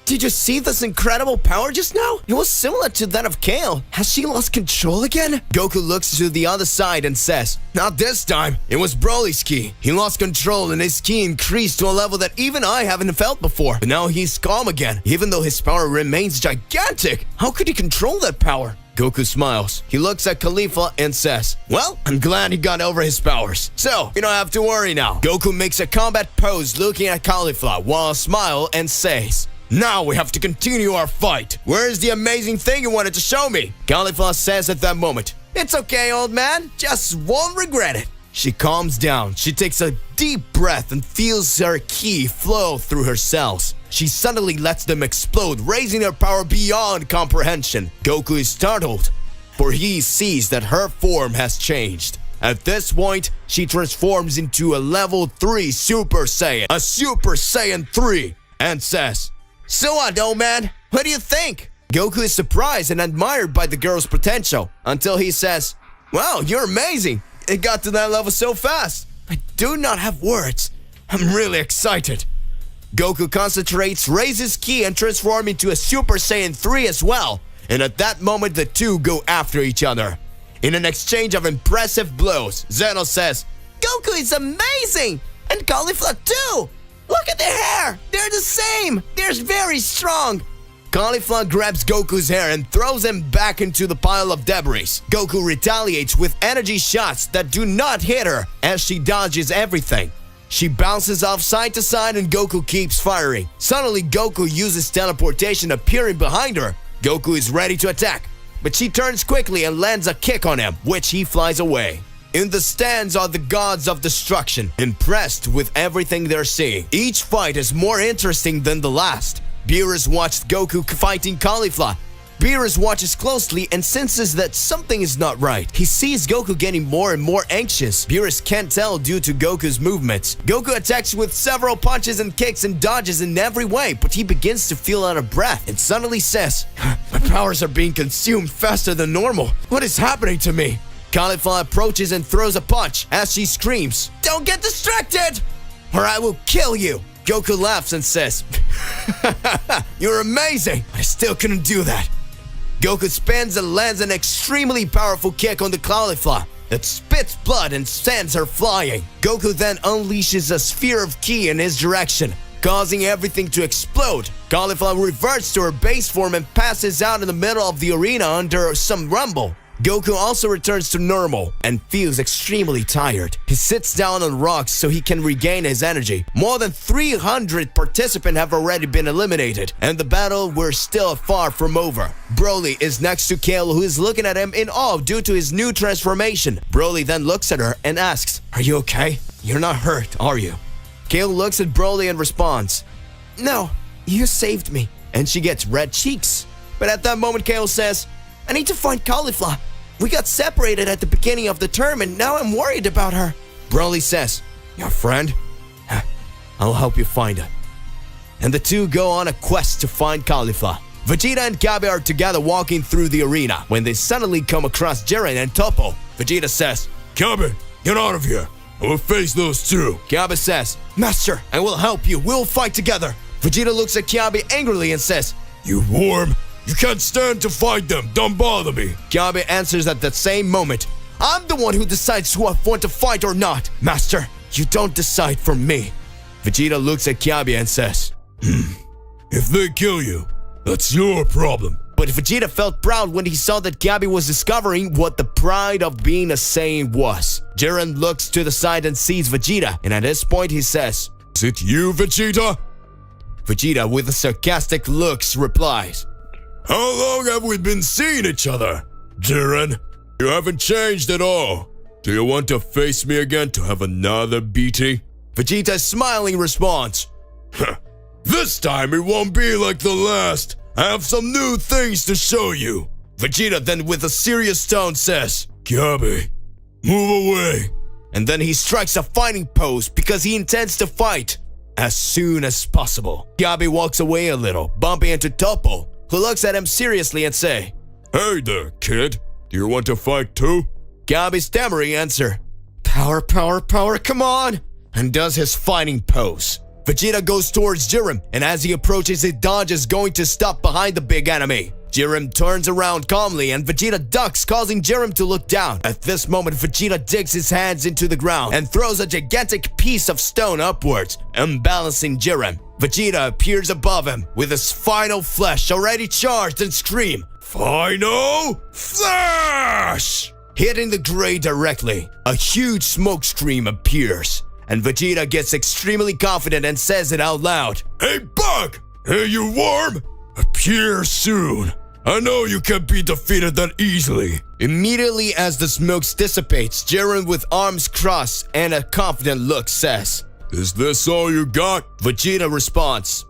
"Did you see this incredible power just now? It was similar to that of Kale. Has she lost control again?" Goku looks to the other side and says, "Not this time. It was Broly's ki. He lost control and his ki increased to a level that even I haven't felt before. But now he's calm again, even though his power remains gigantic. How could he control that power?" Goku smiles. He looks at Khalifa and says, "Well, I'm glad he got over his powers. So, you don't have to worry now." Goku makes a combat pose looking at Cauliflower while smile and says, "Now we have to continue our fight. Where is the amazing thing you wanted to show me?" Cauliflower says at that moment, "It's okay, old man. Just won't regret it." She calms down. She takes a deep breath and feels her ki flow through her cells. She suddenly lets them explode, raising her power beyond comprehension. Goku is startled, for he sees that her form has changed. At this point, she transforms into a level 3 Super Saiyan, a Super Saiyan 3, and says, "So what, old man? What do you think?" Goku is surprised and admired by the girl's potential, until he says, "Wow, you're amazing. It got to that level so fast. I do not have words. I'm really excited." Goku concentrates, raises ki, and transforms into a Super Saiyan 3 as well. And at that moment, the two go after each other. In an exchange of impressive blows, Zeno says, "Goku is amazing! And Cauliflower too! Look at their hair! They're the same! They're very strong!" Cauliflower grabs Goku's hair and throws him back into the pile of debris. Goku retaliates with energy shots that do not hit her as she dodges everything. She bounces off side to side and Goku keeps firing. Suddenly, Goku uses teleportation, appearing behind her. Goku is ready to attack, but she turns quickly and lands a kick on him, which he flies away. In the stands are the gods of destruction, impressed with everything they're seeing. Each fight is more interesting than the last. Beerus watched Goku fighting Cauliflower. Beerus watches closely and senses that something is not right. He sees Goku getting more and more anxious. Beerus can't tell due to Goku's movements. Goku attacks with several punches and kicks and dodges in every way, but he begins to feel out of breath and suddenly says, "My powers are being consumed faster than normal. What is happening to me?" Cauliflower approaches and throws a punch as she screams, "Don't get distracted, or I will kill you." Goku laughs and says, "You're amazing, but I still couldn't do that." Goku spins and lands an extremely powerful kick on the Cauliflower that spits blood and sends her flying. Goku then unleashes a sphere of ki in his direction, causing everything to explode. Cauliflower reverts to her base form and passes out in the middle of the arena under some rumble. Goku also returns to normal and feels extremely tired. He sits down on rocks so he can regain his energy. More than 300 participants have already been eliminated, and the battle were still far from over. Broly is next to Kale, who is looking at him in awe due to his new transformation. Broly then looks at her and asks, "Are you okay? You're not hurt, are you?" Kale looks at Broly and responds, "No, you saved me." And she gets red cheeks. But at that moment, Kale says, "I need to find Cauliflower. We got separated at the beginning of the term and now I'm worried about her." Broly says, "Your friend? I'll help you find her." And the two go on a quest to find Cauliflower. Vegeta and Kyabe are together walking through the arena when they suddenly come across Jiren and Toppo. Vegeta says, "Kyabe, get out of here. I will face those two." Kyabe says, "Master, I will help you. We'll fight together." Vegeta looks at Kyabe angrily and says, "You worm. You can't stand to fight them. Don't bother me." Kyabe answers at the same moment, "I'm the one who decides who I want to fight or not. Master, you don't decide for me." Vegeta looks at Kyabe and says, "If they kill you, that's your problem." But Vegeta felt proud when he saw that Kyabe was discovering what the pride of being a Saiyan was. Jiren looks to the side and sees Vegeta, and at this point he says, "Is it you, Vegeta?" Vegeta, with a sarcastic looks, replies, "How long have we been seeing each other? Jiren, you haven't changed at all. Do you want to face me again to have another beating? Vegeta's smiling response. This time it won't be like the last. I have some new things to show you. Vegeta then with a serious tone says, Kiabe, move away. And then he strikes a fighting pose because he intends to fight as soon as possible. Kiabe walks away a little, bumping into Toppo, who looks at him seriously and say, Hey there, kid. Do you want to fight too? Kiabe's stammering answer, Power, power, power, come on! And does his fighting pose. Vegeta goes towards Jiren, and as he approaches, he dodges, going to stop behind the big enemy. Jiren turns around calmly and Vegeta ducks, causing Jiren to look down. At this moment, Vegeta digs his hands into the ground and throws a gigantic piece of stone upwards, unbalancing Jiren. Vegeta appears above him with his final flash already charged and scream, Final Flash! Hitting the gray directly. A huge smoke scream appears, and Vegeta gets extremely confident and says it out loud. Hey Bug! Hey you worm! Appear soon. I know you can't be defeated that easily. Immediately as the smoke dissipates, Jiren with arms crossed and a confident look says, Is this all you got? Vegeta responds,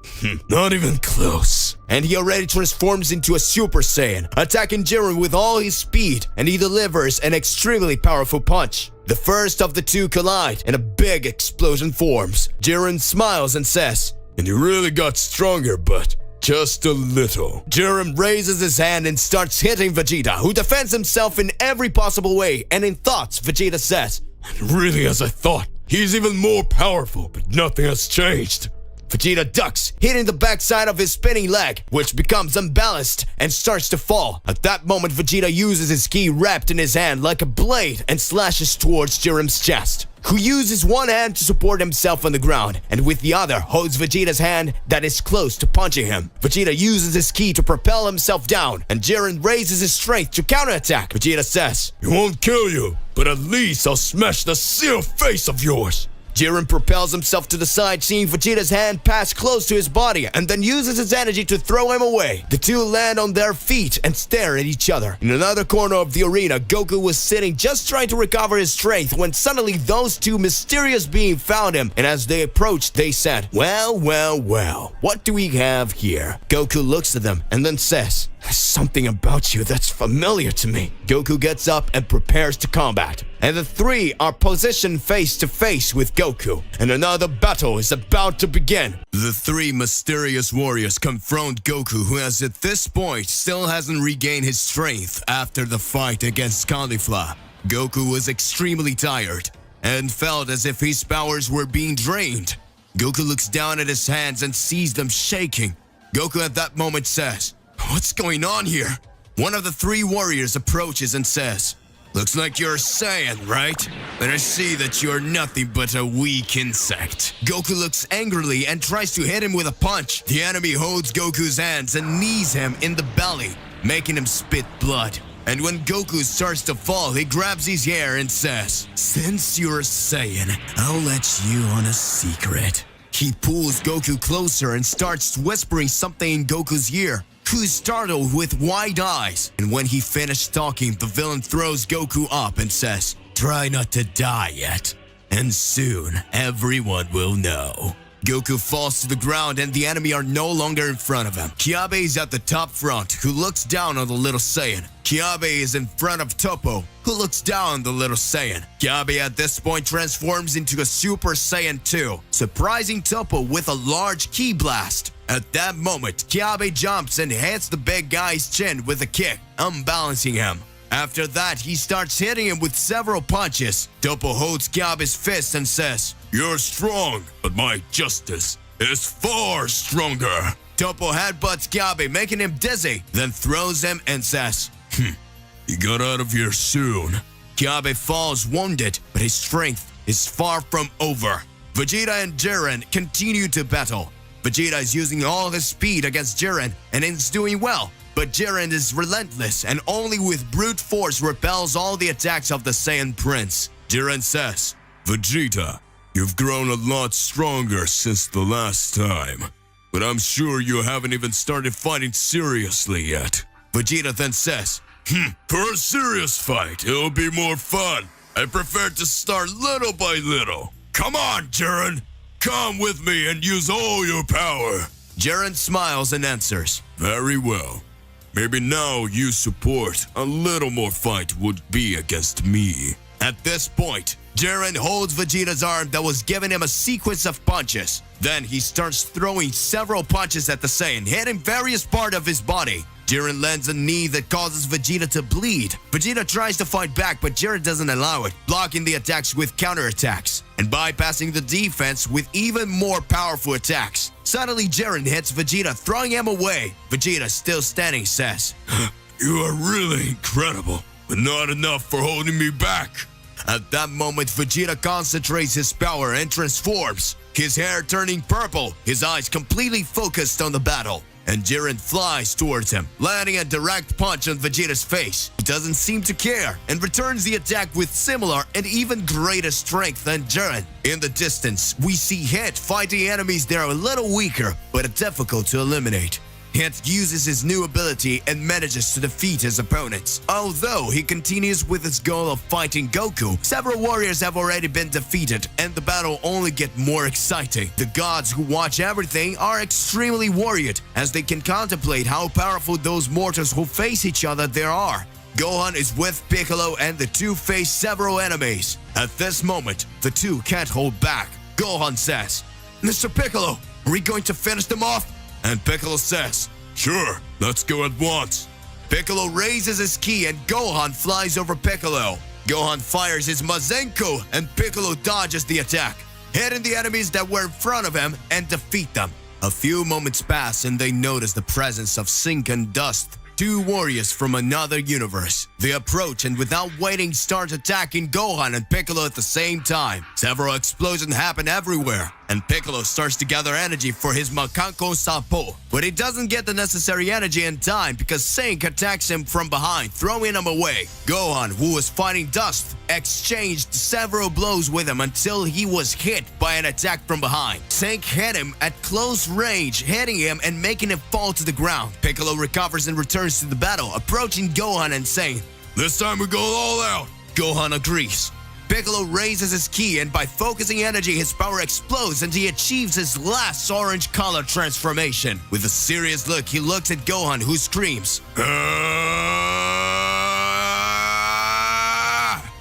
Not even close. And he already transforms into a Super Saiyan, attacking Jiren with all his speed, and he delivers an extremely powerful punch. The first of the two collide, and a big explosion forms. Jiren smiles and says, And you really got stronger, but just a little. Jiren raises his hand and starts hitting Vegeta, who defends himself in every possible way, and in thoughts, Vegeta says, Really as I thought, he's even more powerful, but nothing has changed. Vegeta ducks, hitting the backside of his spinning leg, which becomes unbalanced and starts to fall. At that moment, Vegeta uses his ki wrapped in his hand like a blade and slashes towards Jiren's chest, who uses one hand to support himself on the ground, and with the other holds Vegeta's hand that is close to punching him. Vegeta uses his ki to propel himself down, and Jiren raises his strength to counterattack. Vegeta says, It won't kill you, but at least I'll smash the seal face of yours. Jiren propels himself to the side, seeing Vegeta's hand pass close to his body, and then uses his energy to throw him away. The two land on their feet and stare at each other. In another corner of the arena, Goku was sitting just trying to recover his strength when suddenly those two mysterious beings found him, and as they approached, they said, Well, well, well, what do we have here? Goku looks at them and then says, There's something about you that's familiar to me. Goku gets up and prepares to combat, and the three are positioned face to face with Goku, and another battle is about to begin. The three mysterious warriors confront Goku, who as at this point still hasn't regained his strength after the fight against Caulifla. Goku was extremely tired and felt as if his powers were being drained. Goku looks down at his hands and sees them shaking. Goku at that moment says, What's going on here? One of the three warriors approaches and says, Looks like you're a Saiyan, right? But I see that you're nothing but a weak insect. Goku looks angrily and tries to hit him with a punch. The enemy holds Goku's hands and knees him in the belly, making him spit blood. And when Goku starts to fall, he grabs his hair and says, Since you're a Saiyan, I'll let you on a secret. He pulls Goku closer and starts whispering something in Goku's ear, who's startled with wide eyes. And when he finished talking, the villain throws Goku up and says, Try not to die yet, and soon everyone will know. Goku falls to the ground and the enemy are no longer in front of him. Kiabe is at the top front, who looks down on the little Saiyan. Kiabe is in front of Toppo, who looks down on the little Saiyan. Kiabe at this point transforms into a Super Saiyan 2, surprising Toppo with a large ki blast. At that moment, Kiabe jumps and hits the big guy's chin with a kick, unbalancing him. After that, he starts hitting him with several punches. Toppo holds Kiabe's fist and says, You're strong, but my justice is far stronger. Toppo headbutts Kiabe, making him dizzy, then throws him and says, You got out of here soon. Kiabe falls wounded, but his strength is far from over. Vegeta and Jiren continue to battle. Vegeta is using all his speed against Jiren, and is doing well. But Jiren is relentless and only with brute force repels all the attacks of the Saiyan Prince. Jiren says, Vegeta, you've grown a lot stronger since the last time. But I'm sure you haven't even started fighting seriously yet. Vegeta then says, For a serious fight, it'll be more fun. I prefer to start little by little. Come on, Jiren. Come with me and use all your power. Jiren smiles and answers. Very well. Maybe now you support a little more fight would be against me. At this point, Jiren holds Vegeta's arm that was giving him a sequence of punches. Then he starts throwing several punches at the Saiyan, hitting various parts of his body. Jiren lands a knee that causes Vegeta to bleed. Vegeta tries to fight back, but Jiren doesn't allow it, blocking the attacks with counterattacks and bypassing the defense with even more powerful attacks. Suddenly, Jiren hits Vegeta, throwing him away. Vegeta, still standing, says, You are really incredible, but not enough for holding me back. At that moment, Vegeta concentrates his power and transforms, his hair turning purple, his eyes completely focused on the battle. And Jiren flies towards him, landing a direct punch on Vegeta's face. He doesn't seem to care and returns the attack with similar and even greater strength than Jiren. In the distance, we see Hit fighting enemies that are a little weaker but difficult to eliminate. Hit uses his new ability and manages to defeat his opponents. Although he continues with his goal of fighting Goku, several warriors have already been defeated and the battle only gets more exciting. The gods who watch everything are extremely worried as they can contemplate how powerful those mortals who face each other there are. Gohan is with Piccolo and the two face several enemies. At this moment, the two can't hold back. Gohan says, Mr. Piccolo, are we going to finish them off? And Piccolo says, Sure, let's go at once. Piccolo raises his ki and Gohan flies over Piccolo. Gohan fires his Mazenko and Piccolo dodges the attack, hitting the enemies that were in front of him and defeat them. A few moments pass and they notice the presence of Sink and Dust, two warriors from another universe. They approach and without waiting start attacking Gohan and Piccolo at the same time. Several explosions happen everywhere, and Piccolo starts to gather energy for his Makanko Sapo. But he doesn't get the necessary energy in time because Sink attacks him from behind, throwing him away. Gohan, who was fighting Dust, exchanged several blows with him until he was hit by an attack from behind. Sink hit him at close range, hitting him and making him fall to the ground. Piccolo recovers and returns to the battle, approaching Gohan and saying, This time we go all out. Gohan agrees. Piccolo raises his ki and by focusing energy his power explodes and he achieves his last orange color transformation. With a serious look he looks at Gohan who screams,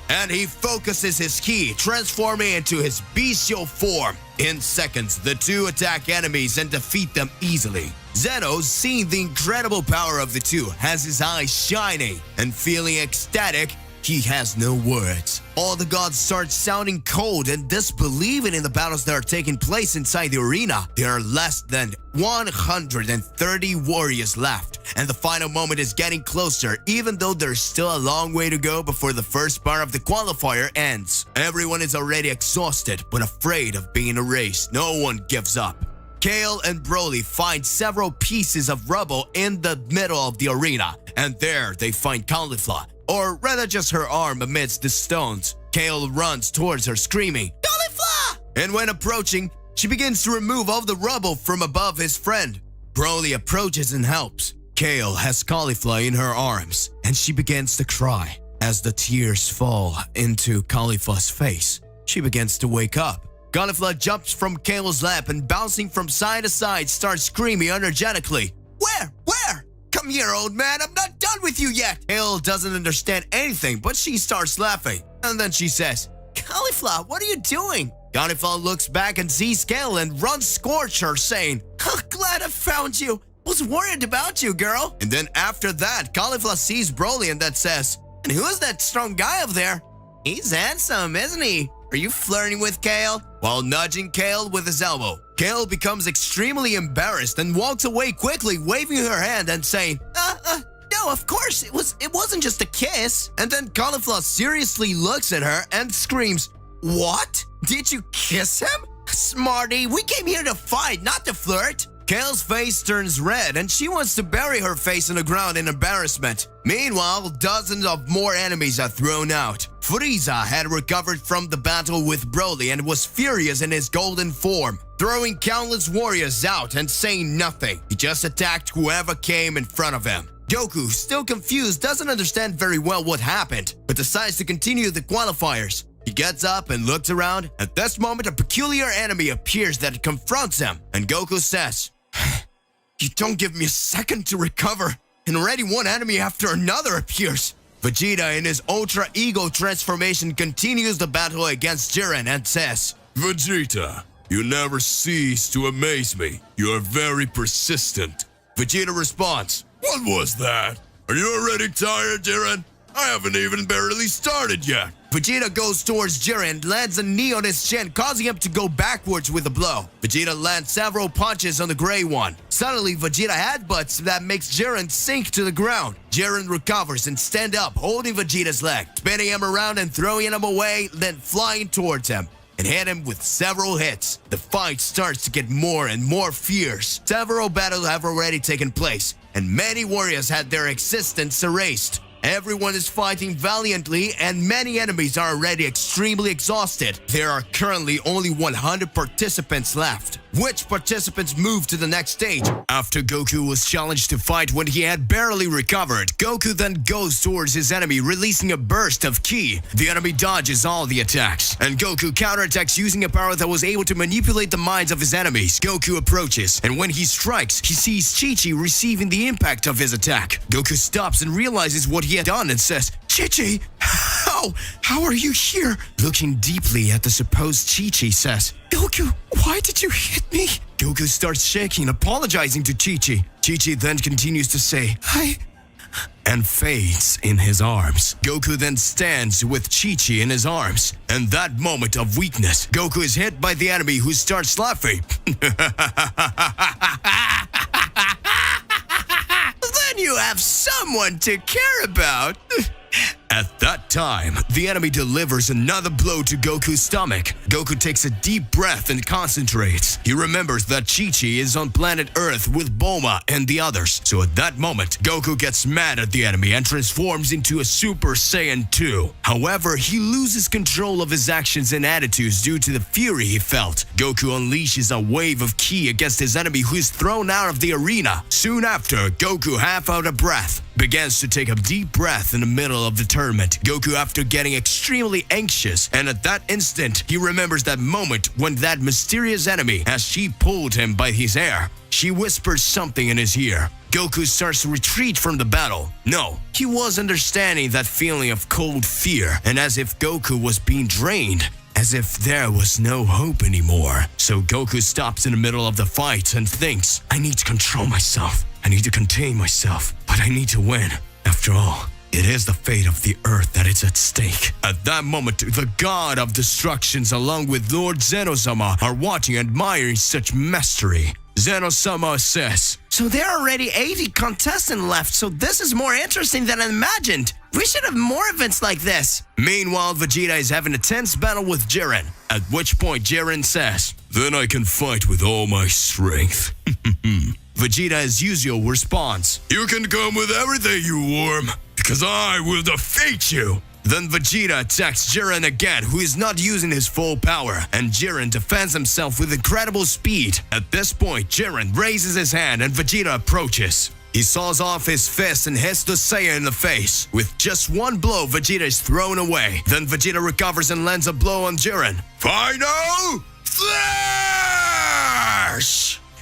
and he focuses his ki, transforming into his bestial form. In seconds, the two attack enemies and defeat them easily. Zeno, seeing the incredible power of the two, has his eyes shining and feeling ecstatic. He has no words. All the gods start sounding cold and disbelieving in the battles that are taking place inside the arena. There are less than 130 warriors left, and the final moment is getting closer, even though there's still a long way to go before the first part of the qualifier ends. Everyone is already exhausted, but afraid of being erased. No one gives up. Kale and Broly find several pieces of rubble in the middle of the arena, and there they find Caulifla, or rather just her arm amidst the stones. Kale runs towards her screaming, Caulifla! And when approaching, she begins to remove all the rubble from above his friend. Broly approaches and helps. Kale has Caulifla in her arms, and she begins to cry. As the tears fall into Caulifla's face, she begins to wake up. Caulifla jumps from Kale's lap and bouncing from side to side starts screaming energetically, Where? Come here, old man, I'm not done with you yet! Kale doesn't understand anything, but she starts laughing. And then she says, Caulifla, what are you doing? Caulifla looks back and sees Kale and runs towards her, saying, Glad I found you. Was worried about you, girl. And then after that, Caulifla sees Broly and then says, And who is that strong guy up there? He's handsome, isn't he? Are you flirting with Kale? While nudging Kale with his elbow, Kale becomes extremely embarrassed and walks away quickly, waving her hand and saying, No, of course, it wasn't just a kiss. And then Caulifla seriously looks at her and screams, What? Did you kiss him? Smarty, we came here to fight, not to flirt. Kale's face turns red and she wants to bury her face in the ground in embarrassment. Meanwhile, dozens of more enemies are thrown out. Frieza had recovered from the battle with Broly and was furious in his golden form, throwing countless warriors out and saying nothing. He just attacked whoever came in front of him. Goku, still confused, doesn't understand very well what happened, but decides to continue the qualifiers. He gets up and looks around. At this moment, a peculiar enemy appears that confronts him, and Goku says, "You don't give me a second to recover, and already one enemy after another appears." Vegeta, in his Ultra Ego transformation, continues the battle against Jiren and says, Vegeta, you never cease to amaze me. You are very persistent. Vegeta responds, What was that? Are you already tired, Jiren? I haven't even barely started yet. Vegeta goes towards Jiren, lands a knee on his chin, causing him to go backwards with a blow. Vegeta lands several punches on the gray one. Suddenly, Vegeta headbutts that makes Jiren sink to the ground. Jiren recovers and stands up, holding Vegeta's leg, spinning him around and throwing him away, then flying towards him and hit him with several hits. The fight starts to get more and more fierce. Several battles have already taken place, and many warriors had their existence erased. Everyone is fighting valiantly, and many enemies are already extremely exhausted. There are currently only 100 participants left. Which participants move to the next stage? After Goku was challenged to fight when he had barely recovered, Goku then goes towards his enemy, releasing a burst of ki. The enemy dodges all the attacks, and Goku counterattacks using a power that was able to manipulate the minds of his enemies. Goku approaches, and when he strikes, he sees Chi-Chi receiving the impact of his attack. Goku stops and realizes what he had done and says, Chi-Chi, how are you here? Looking deeply at the supposed Chi-Chi says, Goku, why did you hit me? Goku starts shaking, apologizing to Chi-Chi. Chi-Chi then continues to say, and fades in his arms. Goku then stands with Chi-Chi in his arms. And that moment of weakness, Goku is hit by the enemy who starts laughing. Then you have someone to care about. At that time, the enemy delivers another blow to Goku's stomach. Goku takes a deep breath and concentrates. He remembers that Chi-Chi is on planet Earth with Bulma and the others. So at that moment, Goku gets mad at the enemy and transforms into a Super Saiyan 2. However, he loses control of his actions and attitudes due to the fury he felt. Goku unleashes a wave of ki against his enemy, who is thrown out of the arena. Soon after, Goku, half out of breath, begins to take a deep breath in the middle of the tournament. Goku, after getting extremely anxious, and at that instant, he remembers that moment when that mysterious enemy, as she pulled him by his hair, she whispers something in his ear. Goku starts to retreat from the battle. No, he was understanding that feeling of cold fear, and as if Goku was being drained, as if there was no hope anymore. So Goku stops in the middle of the fight and thinks, I need to control myself. I need to contain myself, but I need to win. After all, it is the fate of the Earth that is at stake. At that moment, the God of Destructions along with Lord Zeno-sama are watching and admiring such mastery. Zeno-sama says, So there are already 80 contestants left, so this is more interesting than I imagined. We should have more events like this. Meanwhile, Vegeta is having a tense battle with Jiren, at which point Jiren says, Then I can fight with all my strength. Vegeta, as usual, responds, You can come with everything, you worm, because I will defeat you. Then Vegeta attacks Jiren again, who is not using his full power, and Jiren defends himself with incredible speed. At this point, Jiren raises his hand and Vegeta approaches. He saws off his fist and hits the Saiyan in the face. With just one blow, Vegeta is thrown away. Then Vegeta recovers and lands a blow on Jiren. Final Flash!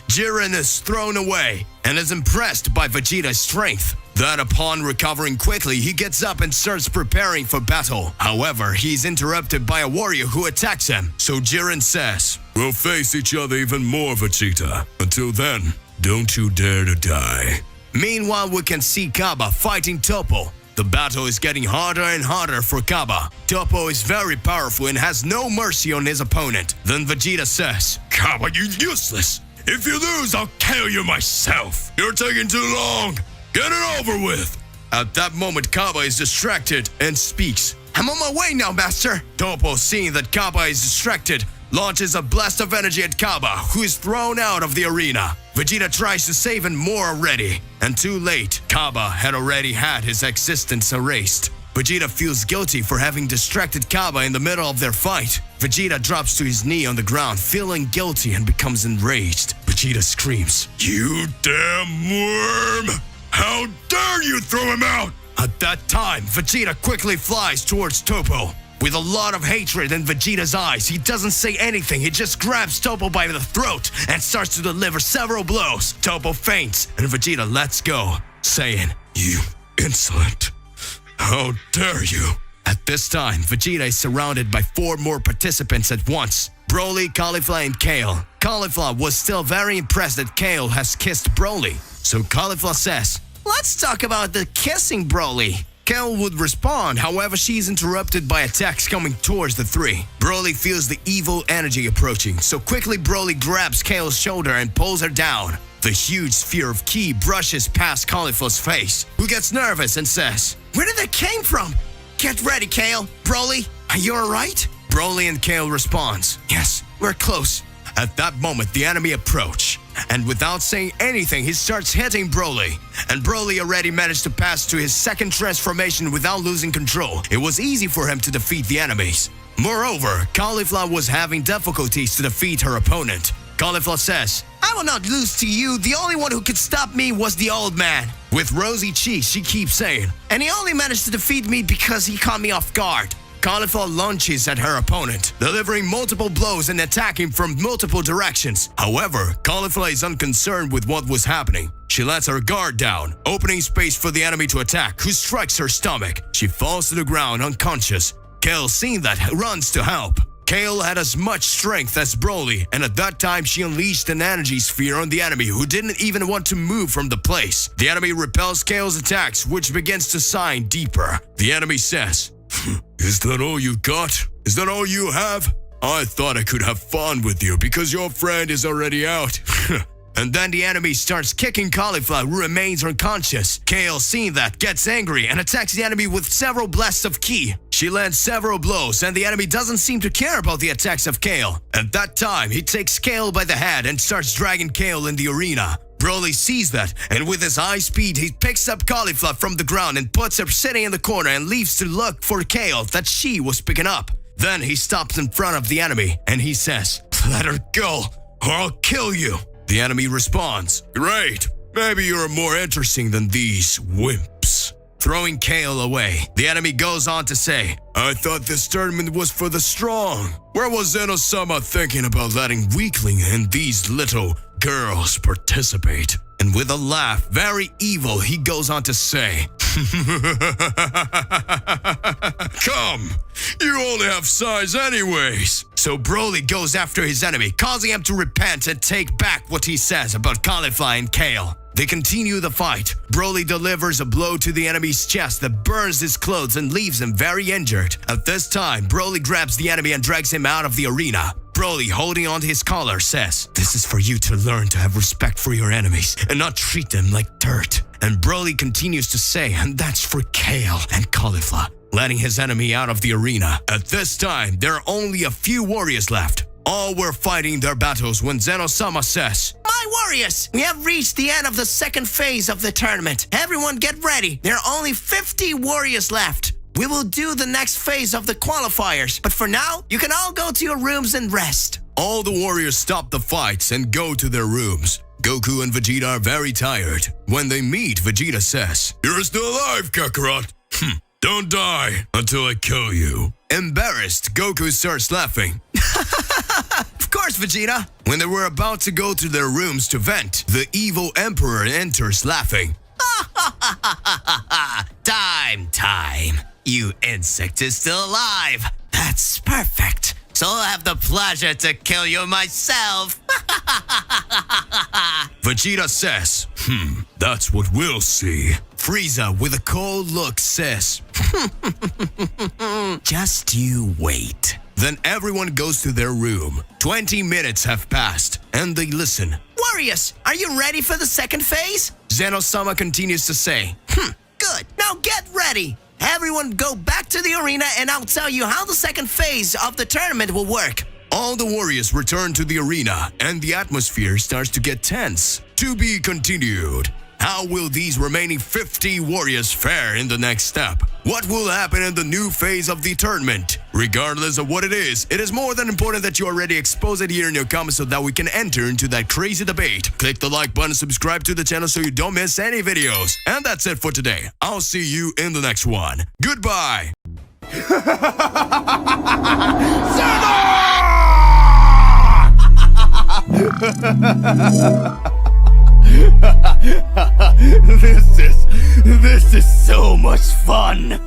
Jiren is thrown away and is impressed by Vegeta's strength. Then upon recovering quickly, he gets up and starts preparing for battle. However, he's interrupted by a warrior who attacks him. So Jiren says, We'll face each other even more, Vegeta. Until then, don't you dare to die. Meanwhile, we can see Kaba fighting Toppo. The battle is getting harder and harder for Kaba. Toppo is very powerful and has no mercy on his opponent. Then Vegeta says, Kaba, you useless. If you lose, I'll kill you myself. You're taking too long. Get it over with. At that moment, Kaba is distracted and speaks. I'm on my way now, master. Toppo, seeing that Kaba is distracted, launches a blast of energy at Kaba, who is thrown out of the arena. Vegeta tries to save him more already, and too late, Kaba had already had his existence erased. Vegeta feels guilty for having distracted Kaba in the middle of their fight. Vegeta drops to his knee on the ground, feeling guilty, and becomes enraged. Vegeta screams, "You damn worm! How dare you throw him out!" At that time, Vegeta quickly flies towards Toppo. With a lot of hatred in Vegeta's eyes, he doesn't say anything, he just grabs Toppo by the throat and starts to deliver several blows. Toppo faints, and Vegeta lets go, saying, "You insolent. How dare you!" At this time, Vegeta is surrounded by 4 more participants at once. Broly, Caulifla, and Kale. Caulifla was still very impressed that Kale has kissed Broly. So Caulifla says, Let's talk about the kissing Broly. Kale would respond, however she is interrupted by attacks coming towards the 3. Broly feels the evil energy approaching, so quickly Broly grabs Kale's shoulder and pulls her down. The huge sphere of ki brushes past Caulifla's face, who gets nervous and says, "Where did that came from? Get ready, Kale. Broly, are you alright?" Broly and Kale responds, "Yes, we're close." At that moment, the enemy approach, and without saying anything, he starts hitting Broly. And Broly already managed to pass to his second transformation without losing control. It was easy for him to defeat the enemies. Moreover, Caulifla was having difficulties to defeat her opponent. Caulifla says, "I will not lose to you. The only one who could stop me was the old man." With rosy cheeks, she keeps saying, "And he only managed to defeat me because he caught me off guard." Caulifla launches at her opponent, delivering multiple blows and attacking from multiple directions. However, Caulifla is unconcerned with what was happening. She lets her guard down, opening space for the enemy to attack, who strikes her stomach. She falls to the ground unconscious. Kale, seeing that, runs to help. Kale had as much strength as Broly, and at that time she unleashed an energy sphere on the enemy, who didn't even want to move from the place. The enemy repels Kale's attacks, which begins to sink deeper. The enemy says, "Is that all you got? Is that all you have? I thought I could have fun with you because your friend is already out." And then the enemy starts kicking Caulifla, who remains unconscious. Kale, seeing that, gets angry and attacks the enemy with several blasts of ki. She lands several blows, and the enemy doesn't seem to care about the attacks of Kale. At that time, he takes Kale by the head and starts dragging Kale in the arena. Broly sees that, and with his high speed, he picks up Caulifla from the ground and puts her sitting in the corner and leaves to look for Kale that she was picking up. Then he stops in front of the enemy, and he says, "Let her go, or I'll kill you." The enemy responds, "Great, maybe you're more interesting than these wimps." Throwing Kale away, the enemy goes on to say, "I thought this tournament was for the strong. Where was Zeno-sama thinking about letting weakling and these little girls participate?" And with a laugh, very evil, he goes on to say, "Come, you only have size anyways." So Broly goes after his enemy, causing him to repent and take back what he says about Caulifla and Kale. They continue the fight. Broly delivers a blow to the enemy's chest that burns his clothes and leaves him very injured. At this time, Broly grabs the enemy and drags him out of the arena. Broly, holding onto his collar, says, "This is for you to learn to have respect for your enemies and not treat them like dirt." And Broly continues to say, "And that's for Kale and Caulifla," letting his enemy out of the arena. At this time, there are only a few warriors left. All were fighting their battles when Zeno-sama says, "My warriors, we have reached the end of the second phase of the tournament. Everyone get ready. There are only 50 warriors left. We will do the next phase of the qualifiers, but for now, you can all go to your rooms and rest." All the warriors stop the fights and go to their rooms. Goku and Vegeta are very tired. When they meet, Vegeta says, "You're still alive, Kakarot. Don't die until I kill you." Embarrassed, Goku starts laughing. "Of course, Vegeta." When they were about to go to their rooms to vent, the evil emperor enters laughing. Time. You insect is still alive. That's perfect. So I'll have the pleasure to kill you myself. Vegeta says, that's what we'll see. Frieza, with a cold look, says, "Just you wait." Then everyone goes to their room. 20 minutes have passed, and they listen. "Warriors, are you ready for the second phase?" Zeno-sama continues to say, "Good. Now get ready. Everyone go back to the arena and I'll tell you how the second phase of the tournament will work." all the warriors return to the arena and the atmosphere starts to get tense. To be continued. How will these remaining 50 warriors fare in the next step? What will happen in the new phase of the tournament? Regardless of what it is more than important that you already expose it here in your comments so that we can enter into that crazy debate. Click the like button, subscribe to the channel so you don't miss any videos. And that's it for today. I'll see you in the next one. Goodbye! This is so much fun!